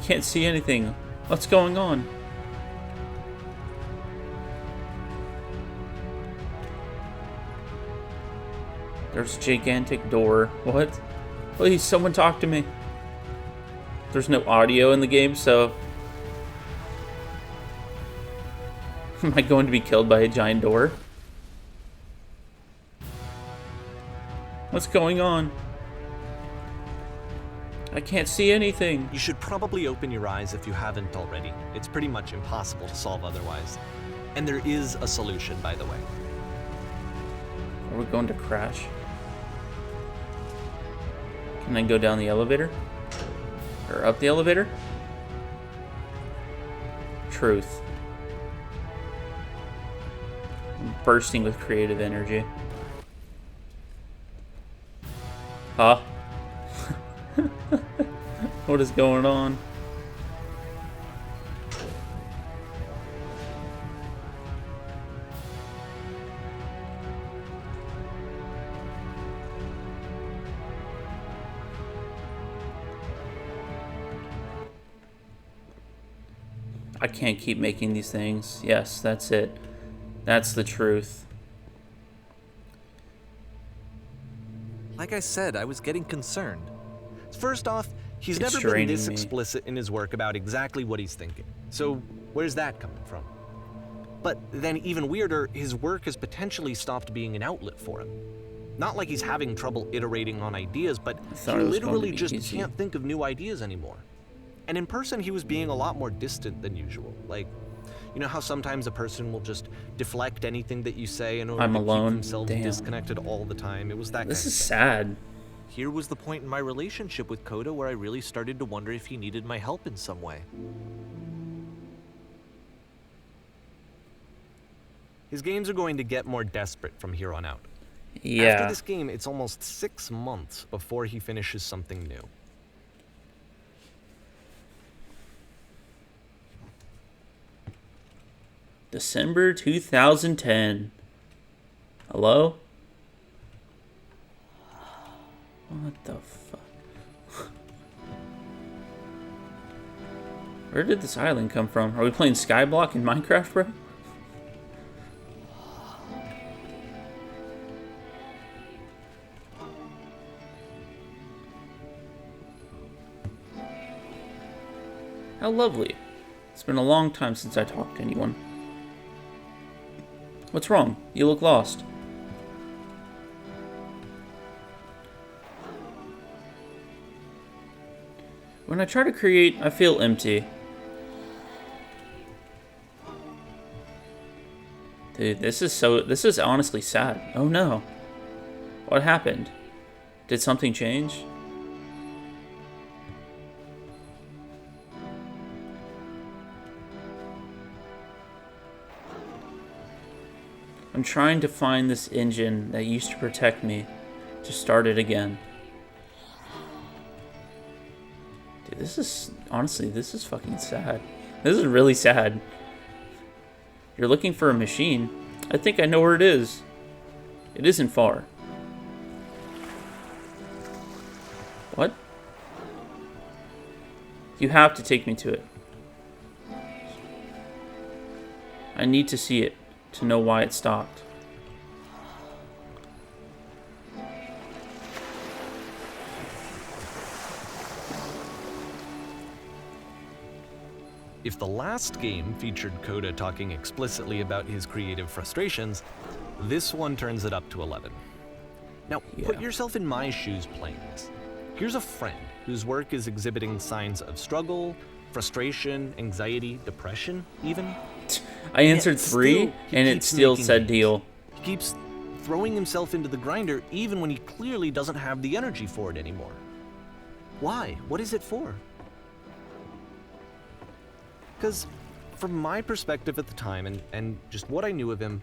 can't see anything. What's going on? There's a gigantic door. What? Please, someone talk to me. There's no audio in the game, so... Am I going to be killed by a giant door? What's going on? I can't see anything. You should probably open your eyes if you haven't already. It's pretty much impossible to solve otherwise. And there is a solution, by the way. Are we going to crash? Can I go down the elevator? Or up the elevator? Truth. I'm bursting with creative energy. Huh? What is going on? I can't keep making these things. Yes, that's it. That's the truth. Like I said, I was getting concerned. First off, he's never been this explicit in his work about exactly what he's thinking. So where's that coming from? But then even weirder, his work has potentially stopped being an outlet for him. Not like he's having trouble iterating on ideas, but he literally just can't think of new ideas anymore. And in person, he was being a lot more distant than usual. Like, you know how sometimes a person will just deflect anything that you say in order to keep themselves disconnected all the time? It was that kind of thing. This is sad. Here was the point in my relationship with Coda where I really started to wonder if he needed my help in some way. His games are going to get more desperate from here on out. Yeah. After this game, it's almost 6 months before he finishes something new. December 2010. Hello? What the fuck? Where did this island come from? Are we playing Skyblock in Minecraft, bro? How lovely. It's been a long time since I talked to anyone. What's wrong? You look lost. When I try to create, I feel empty. Dude, this is honestly sad. Oh no. What happened? Did something change? I'm trying to find this engine that used to protect me to start it again. Dude, this is, honestly, this is fucking sad. This is really sad. You're looking for a machine. I think I know where it is. It isn't far. What? You have to take me to it. I need to see it to know why it stopped. If the last game featured Coda talking explicitly about his creative frustrations, this one turns it up to 11. Now, put yourself in my shoes playing this. Here's a friend whose work is exhibiting signs of struggle, frustration, anxiety, depression, even. I answered 3, and it still said deal. He keeps throwing himself into the grinder even when he clearly doesn't have the energy for it anymore. Why? What is it for? Because from my perspective at the time, and just what I knew of him,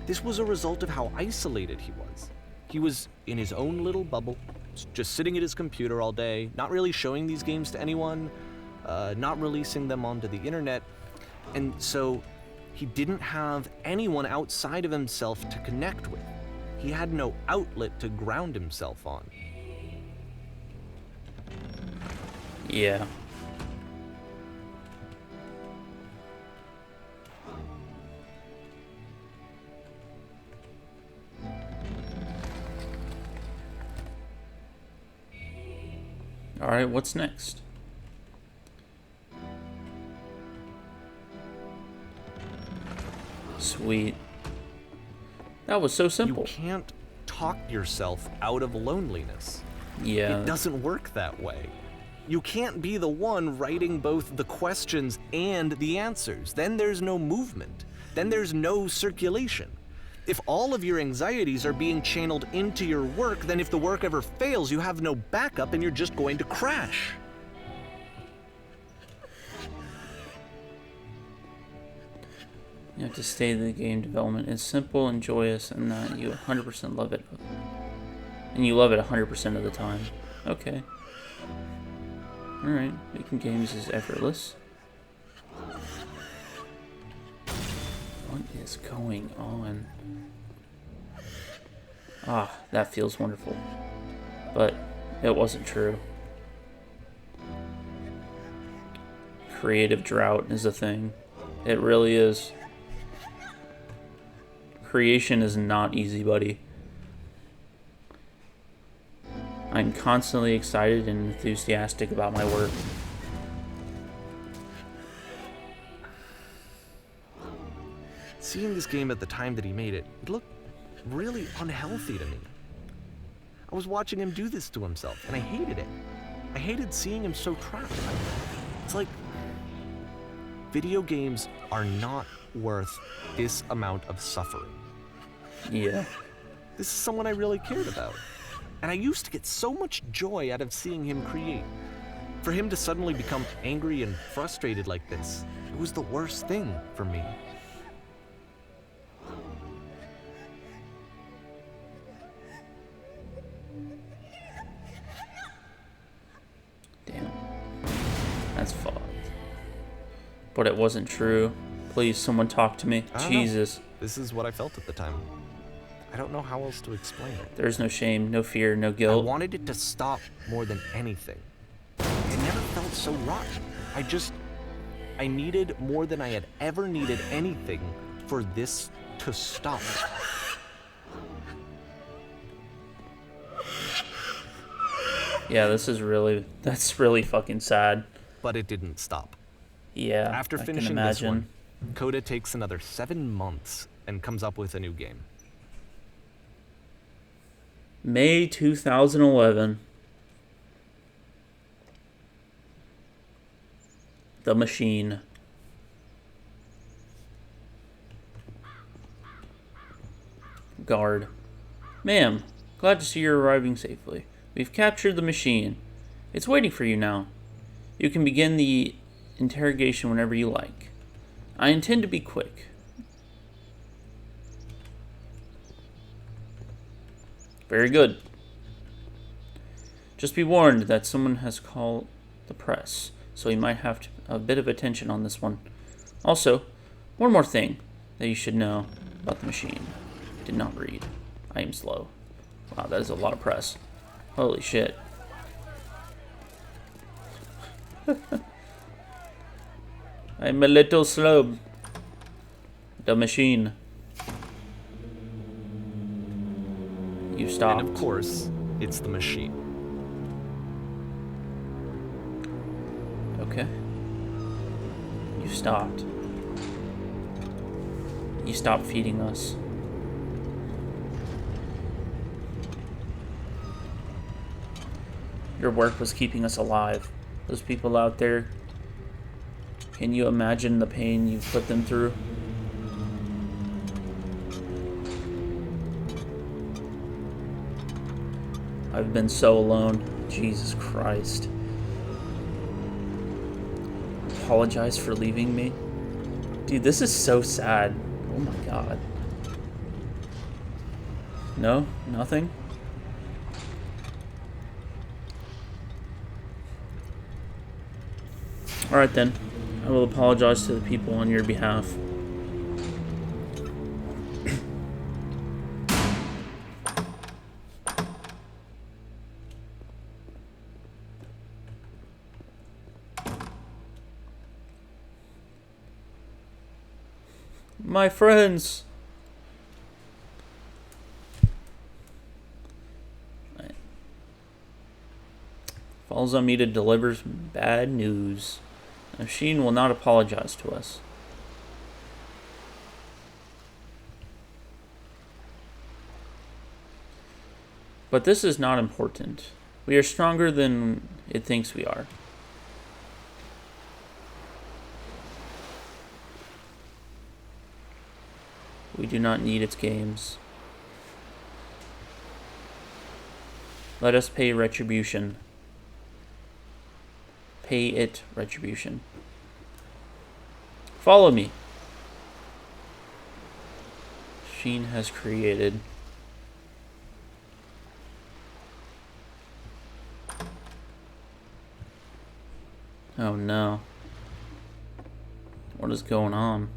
this was a result of how isolated he was. He was in his own little bubble, just sitting at his computer all day, not really showing these games to anyone, not releasing them onto the internet, and so he didn't have anyone outside of himself to connect with. He had no outlet to ground himself on. Yeah. Alright, what's next? Sweet. That was so simple. You can't talk yourself out of loneliness. Yeah. It doesn't work that way. You can't be the one writing both the questions and the answers. Then there's no movement. Then there's no circulation. If all of your anxieties are being channeled into your work, then if the work ever fails, you have no backup and you're just going to crash. You have to stay the game development is simple and joyous, and that you 100% love it. And you love it 100% of the time. Okay. Alright, making games is effortless. What is going on? Ah, that feels wonderful. But it wasn't true. Creative drought is a thing. It really is. Creation is not easy, buddy. I'm constantly excited and enthusiastic about my work. Seeing this game at the time that he made it, it looked really unhealthy to me. I was watching him do this to himself, and I hated it. I hated seeing him so trapped. It's like, video games are not worth this amount of suffering. Yeah. This is someone I really cared about. And I used to get so much joy out of seeing him create. For him to suddenly become angry and frustrated like this, it was the worst thing for me. Damn. That's fucked. But it wasn't true. Please, someone talk to me. Jesus. This is what I felt at the time. I don't know how else to explain it. There's no shame, no fear, no guilt. I wanted it to stop more than anything. It never felt so rotten. I needed more than I had ever needed anything for this to stop. Yeah, that's really fucking sad. But it didn't stop. Yeah, After finishing this one, Coda takes another 7 months and comes up with a new game. May 2011. The Machine. Guard. Ma'am, glad to see you're arriving safely. We've captured the machine. It's waiting for you now. You can begin the interrogation whenever you like. I intend to be quick. Very good. Just be warned that someone has called the press, so you might have a bit of attention on this one. Also, one more thing that you should know about the machine. Did not read. I am slow. Wow, that is a lot of press. Holy shit. I'm a little slow. The machine. You stopped. And of course, it's the machine. Okay. You stopped. You stopped feeding us. Your work was keeping us alive. Those people out there, can you imagine the pain you've put them through? I've been so alone. Jesus Christ. Apologize for leaving me? Dude, this is so sad. Oh my god. No? Nothing? Alright then. I will apologize to the people on your behalf. My friends. Calls on me to deliver some bad news. The machine will not apologize to us. But this is not important. We are stronger than it thinks we are. We do not need its games. Let us pay retribution. Pay it retribution. Follow me. Machine has created. Oh no. What is going on?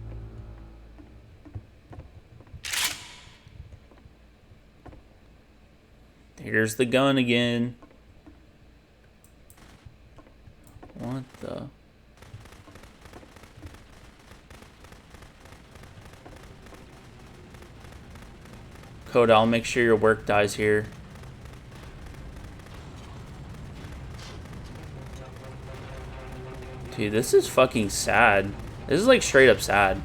Here's the gun again. What the? Coda, I'll make sure your work dies here. Dude, this is fucking sad. This is like straight up sad.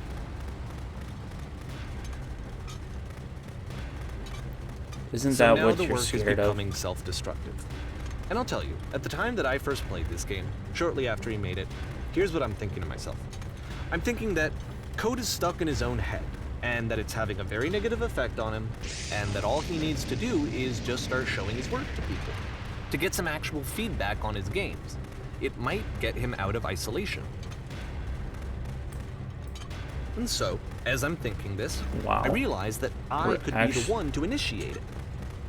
Isn't that what you're scared of? So now the work is becoming self-destructive. And I'll tell you, at the time that I first played this game, shortly after he made it, here's what I'm thinking to myself. I'm thinking that Coda is stuck in his own head, and that it's having a very negative effect on him, and that all he needs to do is just start showing his work to people, to get some actual feedback on his games. It might get him out of isolation. And so, as I'm thinking this, I realize that I could be the one to initiate it.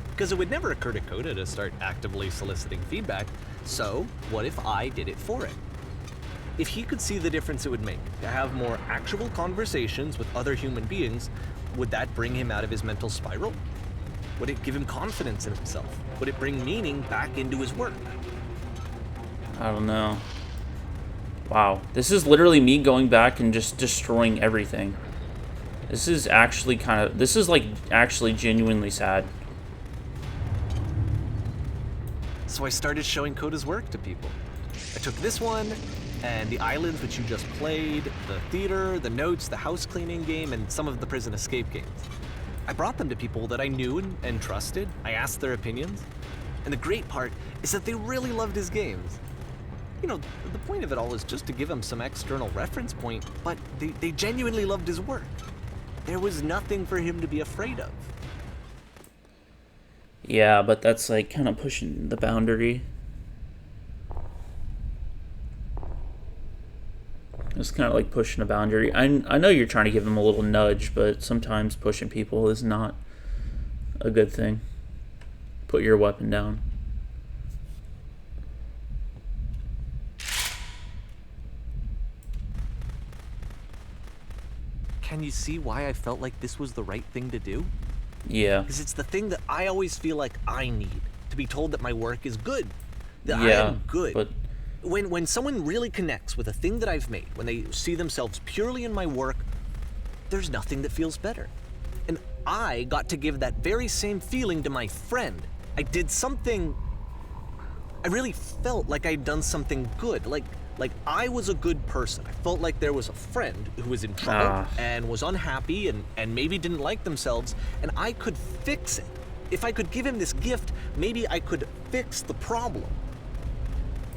Because it would never occur to Coda to start actively soliciting feedback, so what if I did it for him? If he could see the difference it would make to have more actual conversations with other human beings, would that bring him out of his mental spiral? Would it give him confidence in himself? Would it bring meaning back into his work? I don't know. Wow, this is literally me going back and just destroying everything. This is actually this is like actually genuinely sad. So I started showing Coda's work to people. I took this one, and the islands which you just played, the theater, the notes, the house cleaning game, and some of the prison escape games. I brought them to people that I knew and trusted. I asked their opinions. And the great part is that they really loved his games. You know, the point of it all is just to give him some external reference point, but they genuinely loved his work. There was nothing for him to be afraid of. Yeah, but that's like kind of pushing the boundary. It's kind of like pushing a boundary. I know you're trying to give him a little nudge, but sometimes pushing people is not a good thing. Put your weapon down. Can you see why I felt like this was the right thing to do? Yeah. Because it's the thing that I always feel like I need, to be told that my work is good. That yeah, I am good. But when someone really connects with a thing that I've made, when they see themselves purely in my work, there's nothing that feels better. And I got to give that very same feeling to my friend. I did something... I really felt like I'd done something good. Like I was a good person. I felt like there was a friend who was in trouble and was unhappy and maybe didn't like themselves, and I could fix it. If I could give him this gift, maybe I could fix the problem.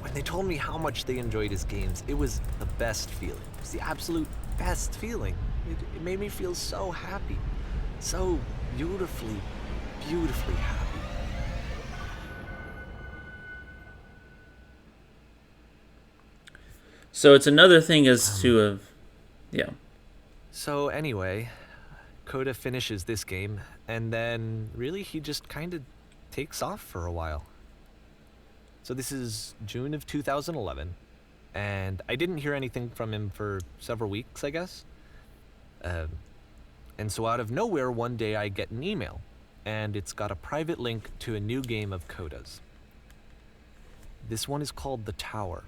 When they told me how much they enjoyed his games, it was the best feeling. It was the absolute best feeling. It made me feel so happy. So beautifully, beautifully happy. So it's another thing as to yeah. So anyway, Coda finishes this game, and then really he just kind of takes off for a while. So this is June of 2011, and I didn't hear anything from him for several weeks, I guess. And so out of nowhere, one day I get an email, and it's got a private link to a new game of Coda's. This one is called The Tower.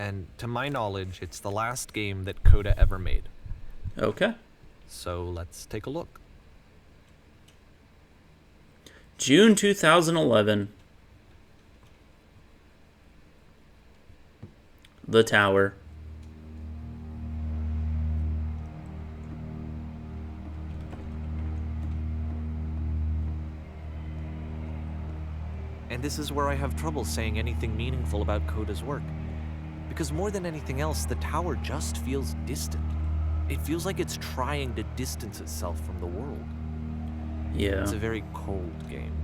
And to my knowledge, it's the last game that Coda ever made. Okay. So let's take a look. June 2011. The tower. And this is where I have trouble saying anything meaningful about Coda's work. Because more than anything else, the tower just feels distant. It feels like it's trying to distance itself from the world. Yeah. It's a very cold game.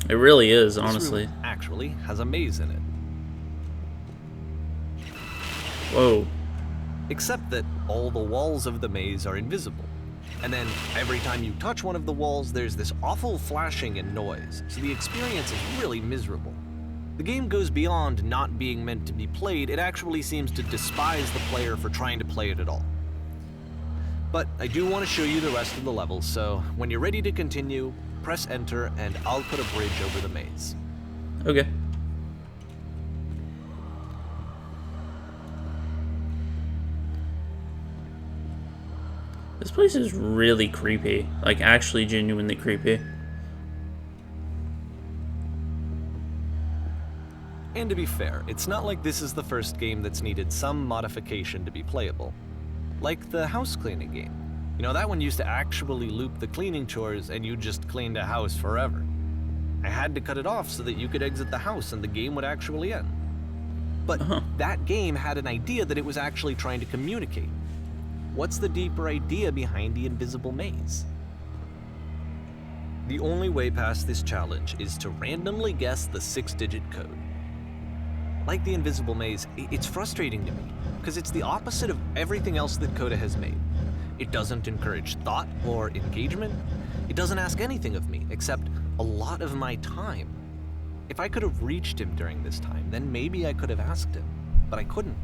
It really is, honestly. This room actually has a maze in it. Whoa. Except that all the walls of the maze are invisible. And then every time you touch one of the walls, there's this awful flashing and noise, so the experience is really miserable. The game goes beyond not being meant to be played, it actually seems to despise the player for trying to play it at all. But I do want to show you the rest of the levels, so when you're ready to continue, press enter and I'll put a bridge over the maze. Okay. This place is really creepy. Like, actually genuinely creepy. And to be fair, it's not like this is the first game that's needed some modification to be playable. Like the house cleaning game. You know, that one used to actually loop the cleaning chores and you just cleaned a house forever. I had to cut it off so that you could exit the house and the game would actually end. But that game had an idea that it was actually trying to communicate. What's the deeper idea behind the invisible maze? The only way past this challenge is to randomly guess the 6-digit code. Like the invisible maze, it's frustrating to me, because it's the opposite of everything else that Coda has made. It doesn't encourage thought or engagement. It doesn't ask anything of me, except a lot of my time. If I could have reached him during this time, then maybe I could have asked him, but I couldn't.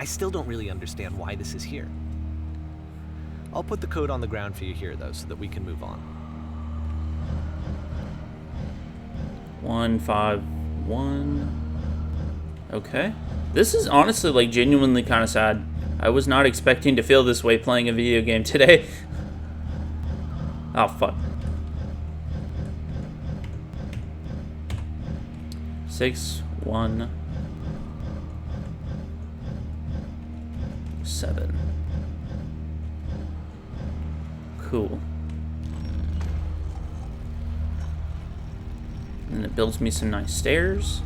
I still don't really understand why this is here. I'll put the code on the ground for you here, though, so that we can move on. 151. Okay. This is honestly, like, genuinely kind of sad. I was not expecting to feel this way playing a video game today. Oh, fuck. 6, 1, 7. Cool. And it builds me some nice stairs.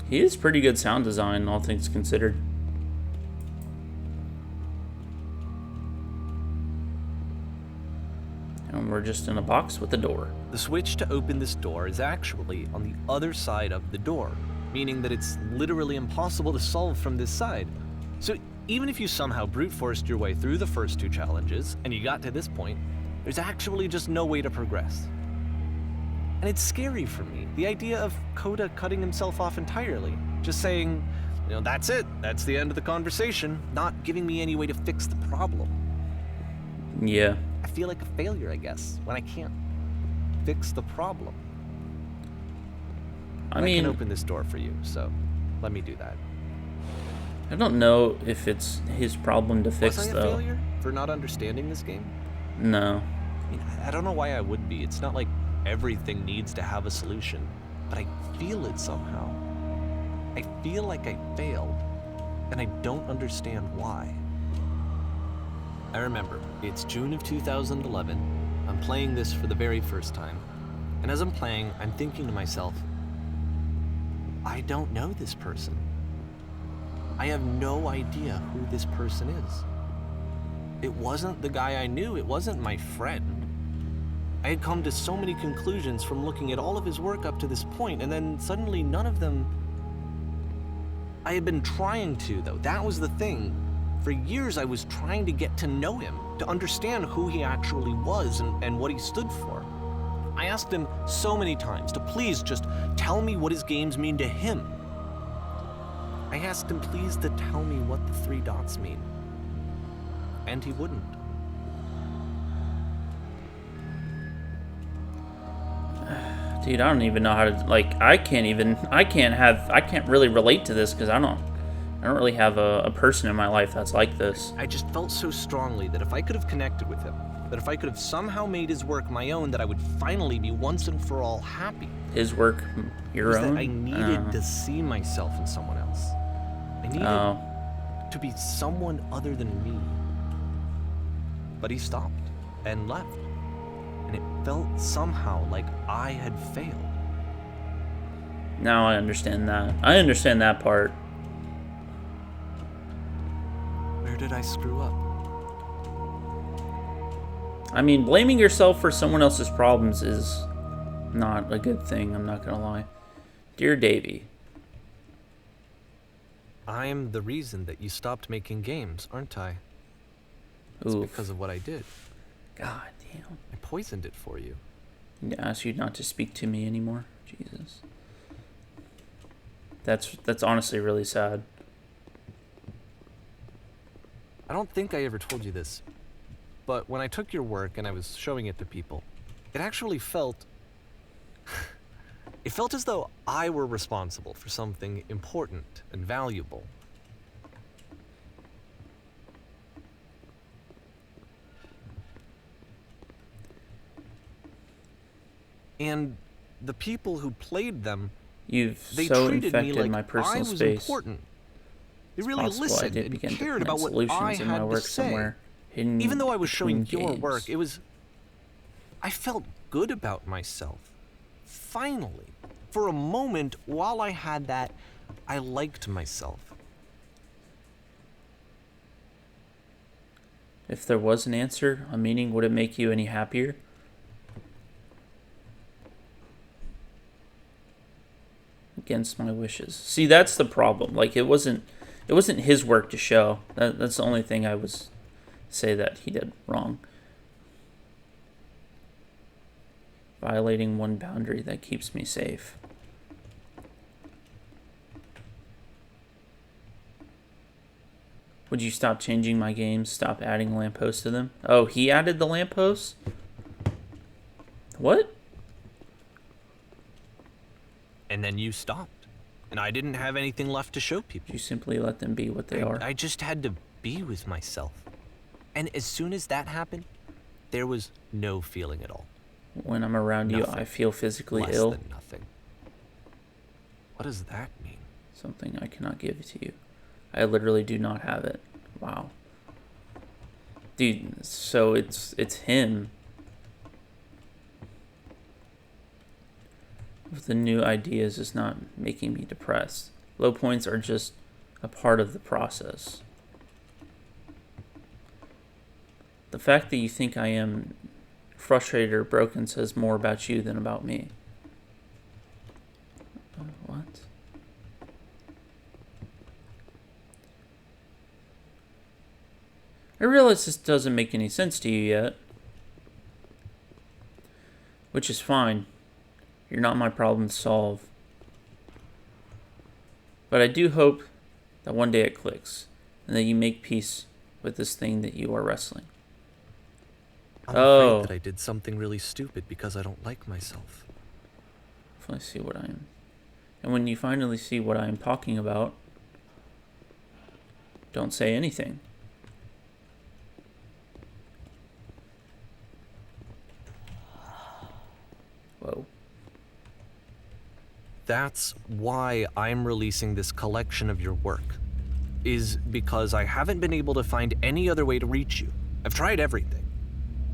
He is pretty good sound design, all things considered. And we're just in a box with a door. The switch to open this door is actually on the other side of the door, meaning that it's literally impossible to solve from this side. So even if you somehow brute forced your way through the first 2 challenges, and you got to this point, there's actually just no way to progress. And it's scary for me, the idea of Coda cutting himself off entirely, just saying, you know, that's it, that's the end of the conversation, not giving me any way to fix the problem. Yeah. I feel like a failure, I guess, when I can't fix the problem. I can open this door for you, so let me do that. I don't know if it's his problem to fix, though. Was I a failure for not understanding this game? No. I mean, I don't know why I would be. It's not like everything needs to have a solution, but I feel it somehow. I feel like I failed, and I don't understand why. I remember, it's June of 2011, I'm playing this for the very first time, and as I'm playing, I'm thinking to myself, I don't know this person. I have no idea who this person is. It wasn't the guy I knew, it wasn't my friend. I had come to so many conclusions from looking at all of his work up to this point, and then suddenly none of them... I had been trying to, though. That was the thing. For years I was trying to get to know him, to understand who he actually was and what he stood for. I asked him so many times to please just tell me what his games mean to him. I asked him please to tell me what the 3 dots mean. And he wouldn't. Dude, I don't even know how to, like, I can't really relate to this because I don't I don't really have a person in my life that's like this. I just felt so strongly that if I could have connected with him, that if I could have somehow made his work my own, that I would finally be once and for all happy. His work your own? That I needed to see myself in someone else. I needed to be someone other than me. But he stopped and left. And it felt somehow like I had failed. Now I understand that. I understand that part. Where did I screw up? I mean, blaming yourself for someone else's problems is not a good thing, I'm not gonna lie. Dear Davey. I'm the reason that you stopped making games, aren't I? It's because of what I did. God damn. I poisoned it for you. I asked you not to speak to me anymore. Jesus. That's honestly really sad. I don't think I ever told you this, but when I took your work and I was showing it to people, it actually felt... it felt as though I were responsible for something important and valuable. And the people who played them, they so treated infected me like my personal I was space. Important. They really listened and cared about what I had to say. Even though I was showing your work, I felt good about myself. Finally. For a moment, while I had that, I liked myself. If there was an answer, a meaning, would it make you any happier? Against my wishes. See, that's the problem. Like, it wasn't his work to show. That's the only thing I would say that he did wrong. Violating one boundary that keeps me safe. Would you stop changing my games? Stop adding lampposts to them? Oh, he added the lampposts? What? And then you stopped. And I didn't have anything left to show people. You simply let them be what they are. I just had to be with myself. And as soon as that happened, there was no feeling at all. When I'm around you, I feel physically ill. Less than nothing. What does that mean? Something I cannot give to you. I literally do not have it. Wow. Dude, so it's him. With the new ideas is not making me depressed. Low points are just a part of the process. The fact that you think I am frustrated or broken says more about you than about me. What? I realize this doesn't make any sense to you yet. Which is fine. You're not my problem to solve. But I do hope that one day it clicks, and that you make peace with this thing that you are wrestling. I'm afraid that I did something really stupid because I don't like myself. If I see what I am. And when you finally see what I am talking about, don't say anything. Whoa. That's why I'm releasing this collection of your work, is because I haven't been able to find any other way to reach you. I've tried everything.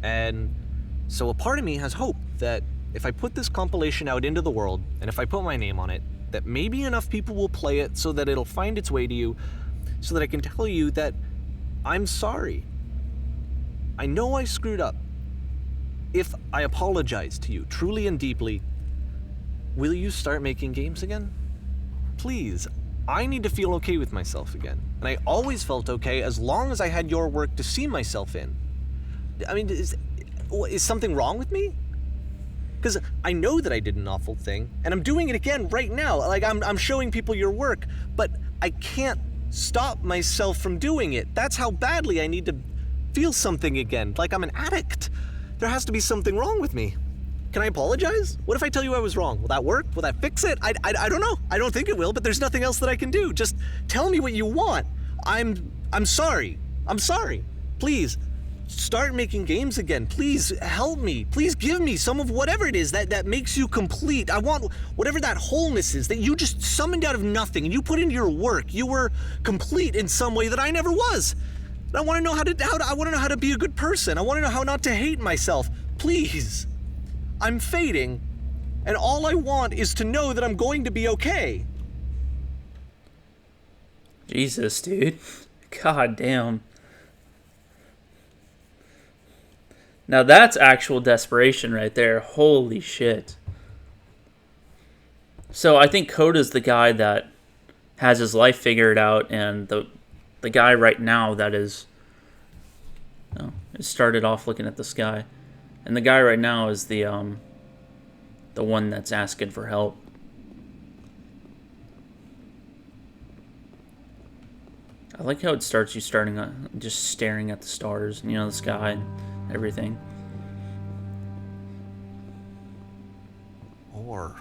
And so a part of me has hope that if I put this compilation out into the world, and if I put my name on it, that maybe enough people will play it so that it'll find its way to you, so that I can tell you that I'm sorry. I know I screwed up. If I apologize to you truly and deeply, will you start making games again? Please, I need to feel okay with myself again. And I always felt okay as long as I had your work to see myself in. I mean, is something wrong with me? Because I know that I did an awful thing, and I'm doing it again right now. Like, I'm showing people your work, but I can't stop myself from doing it. That's how badly I need to feel something again, like I'm an addict. There has to be something wrong with me. Can I apologize? What if I tell you I was wrong? Will that work? Will that fix it? I don't know. I don't think it will, but there's nothing else that I can do. Just tell me what you want. I'm sorry. I'm sorry. Please, start making games again. Please help me. Please give me some of whatever it is that makes you complete. I want whatever that wholeness is that you just summoned out of nothing and you put into your work. You were complete in some way that I never was. I want to know I want to know how to be a good person. I want to know how not to hate myself. Please. I'm fading, and all I want is to know that I'm going to be okay. Jesus, dude. God damn. Now that's actual desperation right there. Holy shit. So I think Coda's the guy that has his life figured out, and the guy right now that is... Oh, it started off looking at the sky. And the guy right now is the one that's asking for help. I like how it starts you just staring at the stars, you know, the sky and everything. More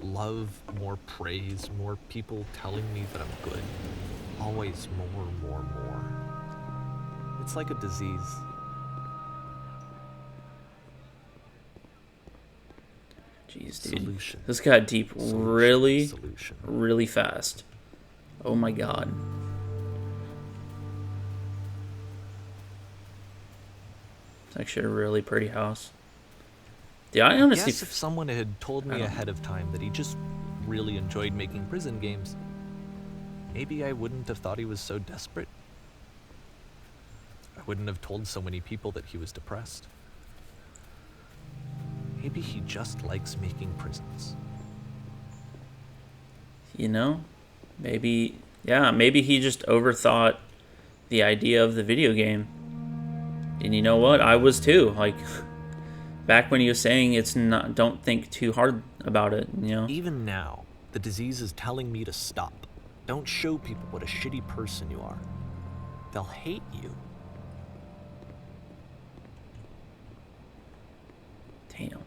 love, more praise, more people telling me that I'm good. Always more. It's like a disease. Jeez, dude. Solution. This got deep really fast. Oh my god. It's actually a really pretty house. Yeah, I honestly... Yes, if someone had told me ahead of time that he just really enjoyed making prison games, maybe I wouldn't have thought he was so desperate. I wouldn't have told so many people that he was depressed. Maybe he just likes making prisons. You know, maybe he just overthought the idea of the video game. And you know what? I was too. Like, back when he was saying don't think too hard about it, you know? Even now, the disease is telling me to stop. Don't show people what a shitty person you are. They'll hate you. Damn.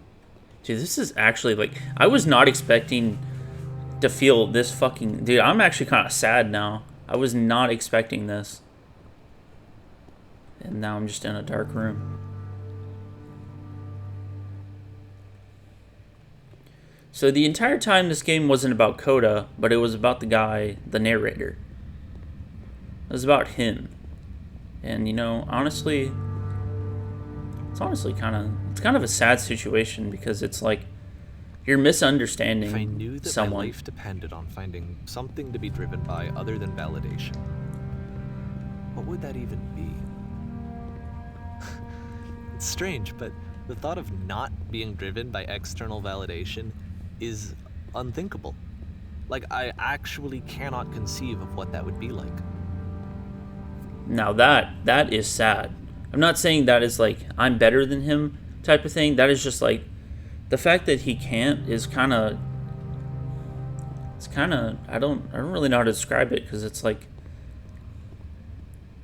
Dude, this is actually, like, I was not expecting to feel this fucking... Dude, I'm actually kind of sad now. I was not expecting this. And now I'm just in a dark room. So the entire time this game wasn't about Coda, but it was about the guy, the narrator. It was about him. And, you know, honestly... It's kind of a sad situation because it's like you're misunderstanding someone. If I knew that my life depended on finding something to be driven by other than validation, what would that even be? It's strange, but the thought of not being driven by external validation is unthinkable. Like, I actually cannot conceive of what that would be like. Now that is sad. I'm not saying that is like I'm better than him type of thing. That is just like the fact that he can't is kind of I don't really know how to describe it, because it's like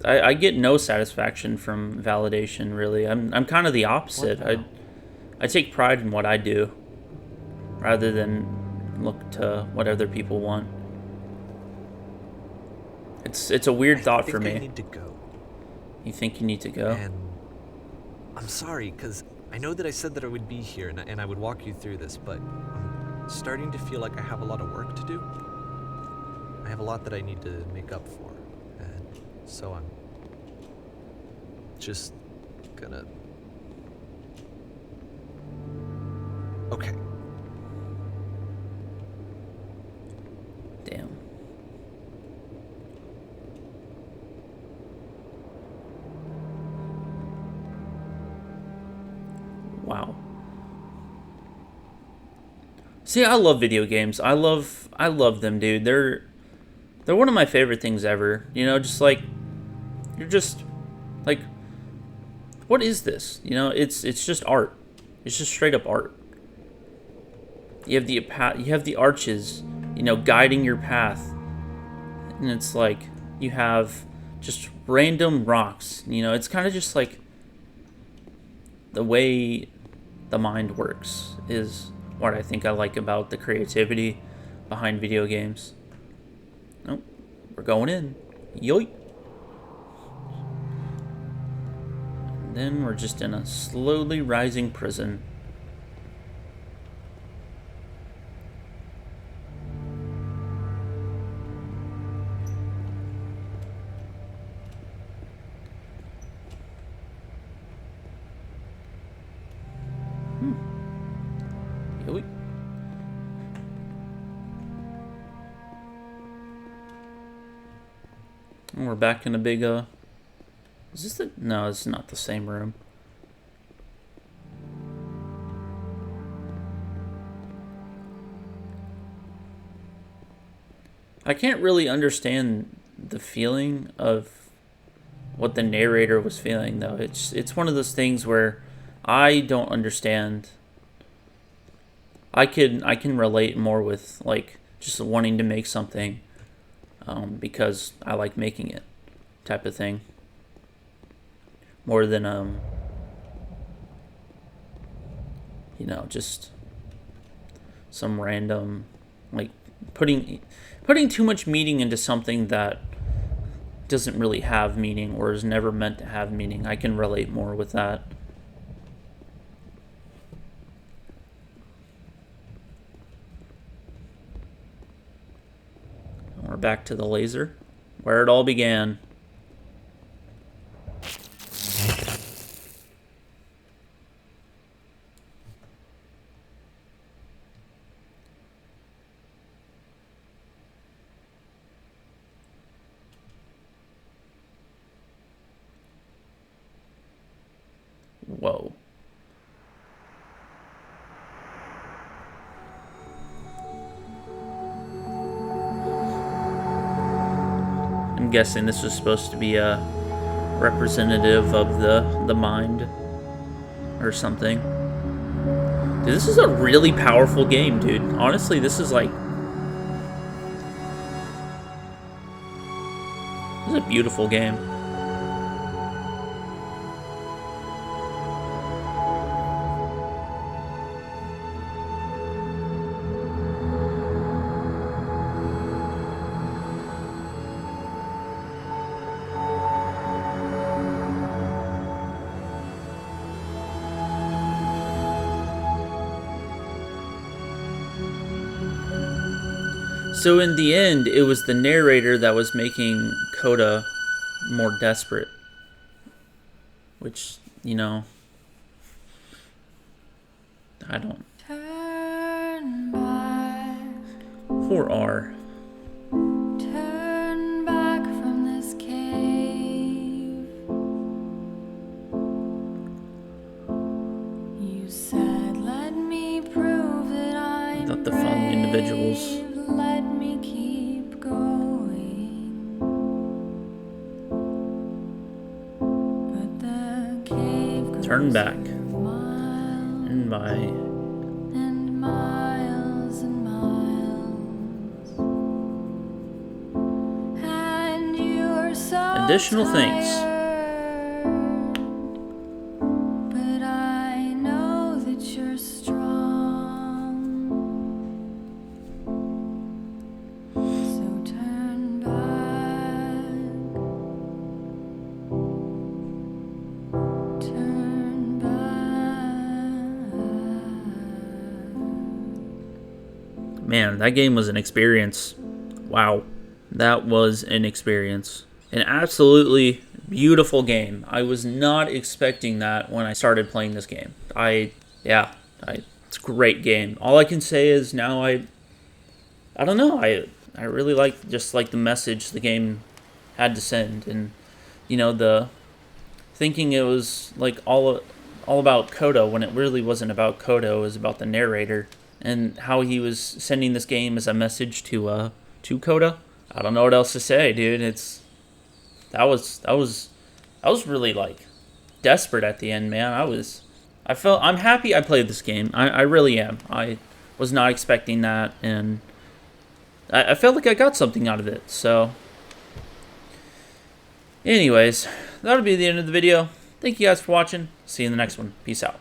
I get no satisfaction from validation, really. I'm kind of the opposite. I take pride in what I do rather than look to what other people want. It's a weird thought for me. I need to go. You think you need to go? And I'm sorry, because I know that I said that I would be here and I would walk you through this, but I'm starting to feel like I have a lot of work to do. I have a lot that I need to make up for, and so I'm just gonna... Okay. Damn. Wow. See, I love video games. I love them, dude. They're one of my favorite things ever. You know, just like you're just like, what is this? You know, it's just art. It's just straight up art. You have the arches, you know, guiding your path. And it's like you have just random rocks. You know, it's kind of just like the way the mind works is what I think I like about the creativity behind video games. Nope, we're going in. Yoink. And then we're just in a slowly rising prison. Yoink. And we're back in a big, is this the, no, it's not the same room. I can't really understand the feeling of what the narrator was feeling, though. It's one of those things where I don't understand. I can relate more with, like, just wanting to make something because I like making it, type of thing. More than you know, just some random, like, putting too much meaning into something that doesn't really have meaning or is never meant to have meaning. I can relate more with that. We're back to the laser, where it all began. Whoa. I'm guessing this was supposed to be a representative of the mind or something. Dude, this is a really powerful game, dude. Honestly, this is like... This is a beautiful game. So in the end, it was the narrator that was making Coda more desperate. Which, you know, I don't. Turn back. 4R. Turn back from this cave. You said, let me prove that I'm Not the following individuals. Let me keep going. But the cave goes Turn back. miles And by and miles and miles. And you're so additional things. tired, but I know that you're strong. So turn back. Turn back. Man, that game was an experience. Wow. That was an experience. An absolutely beautiful game. I was not expecting that when I started playing this game. It's a great game. All I can say is now I don't know. I really like just like the message the game had to send, and you know, the thinking it was like all about Coda when it really wasn't about Coda. It was about the narrator and how he was sending this game as a message to Coda. I don't know what else to say, dude. That was really like desperate at the end, man. I'm happy I played this game. I really am. I was not expecting that, and I felt like I got something out of it. So anyways, that'll be the end of the video. Thank you guys for watching. See you in the next one. Peace out.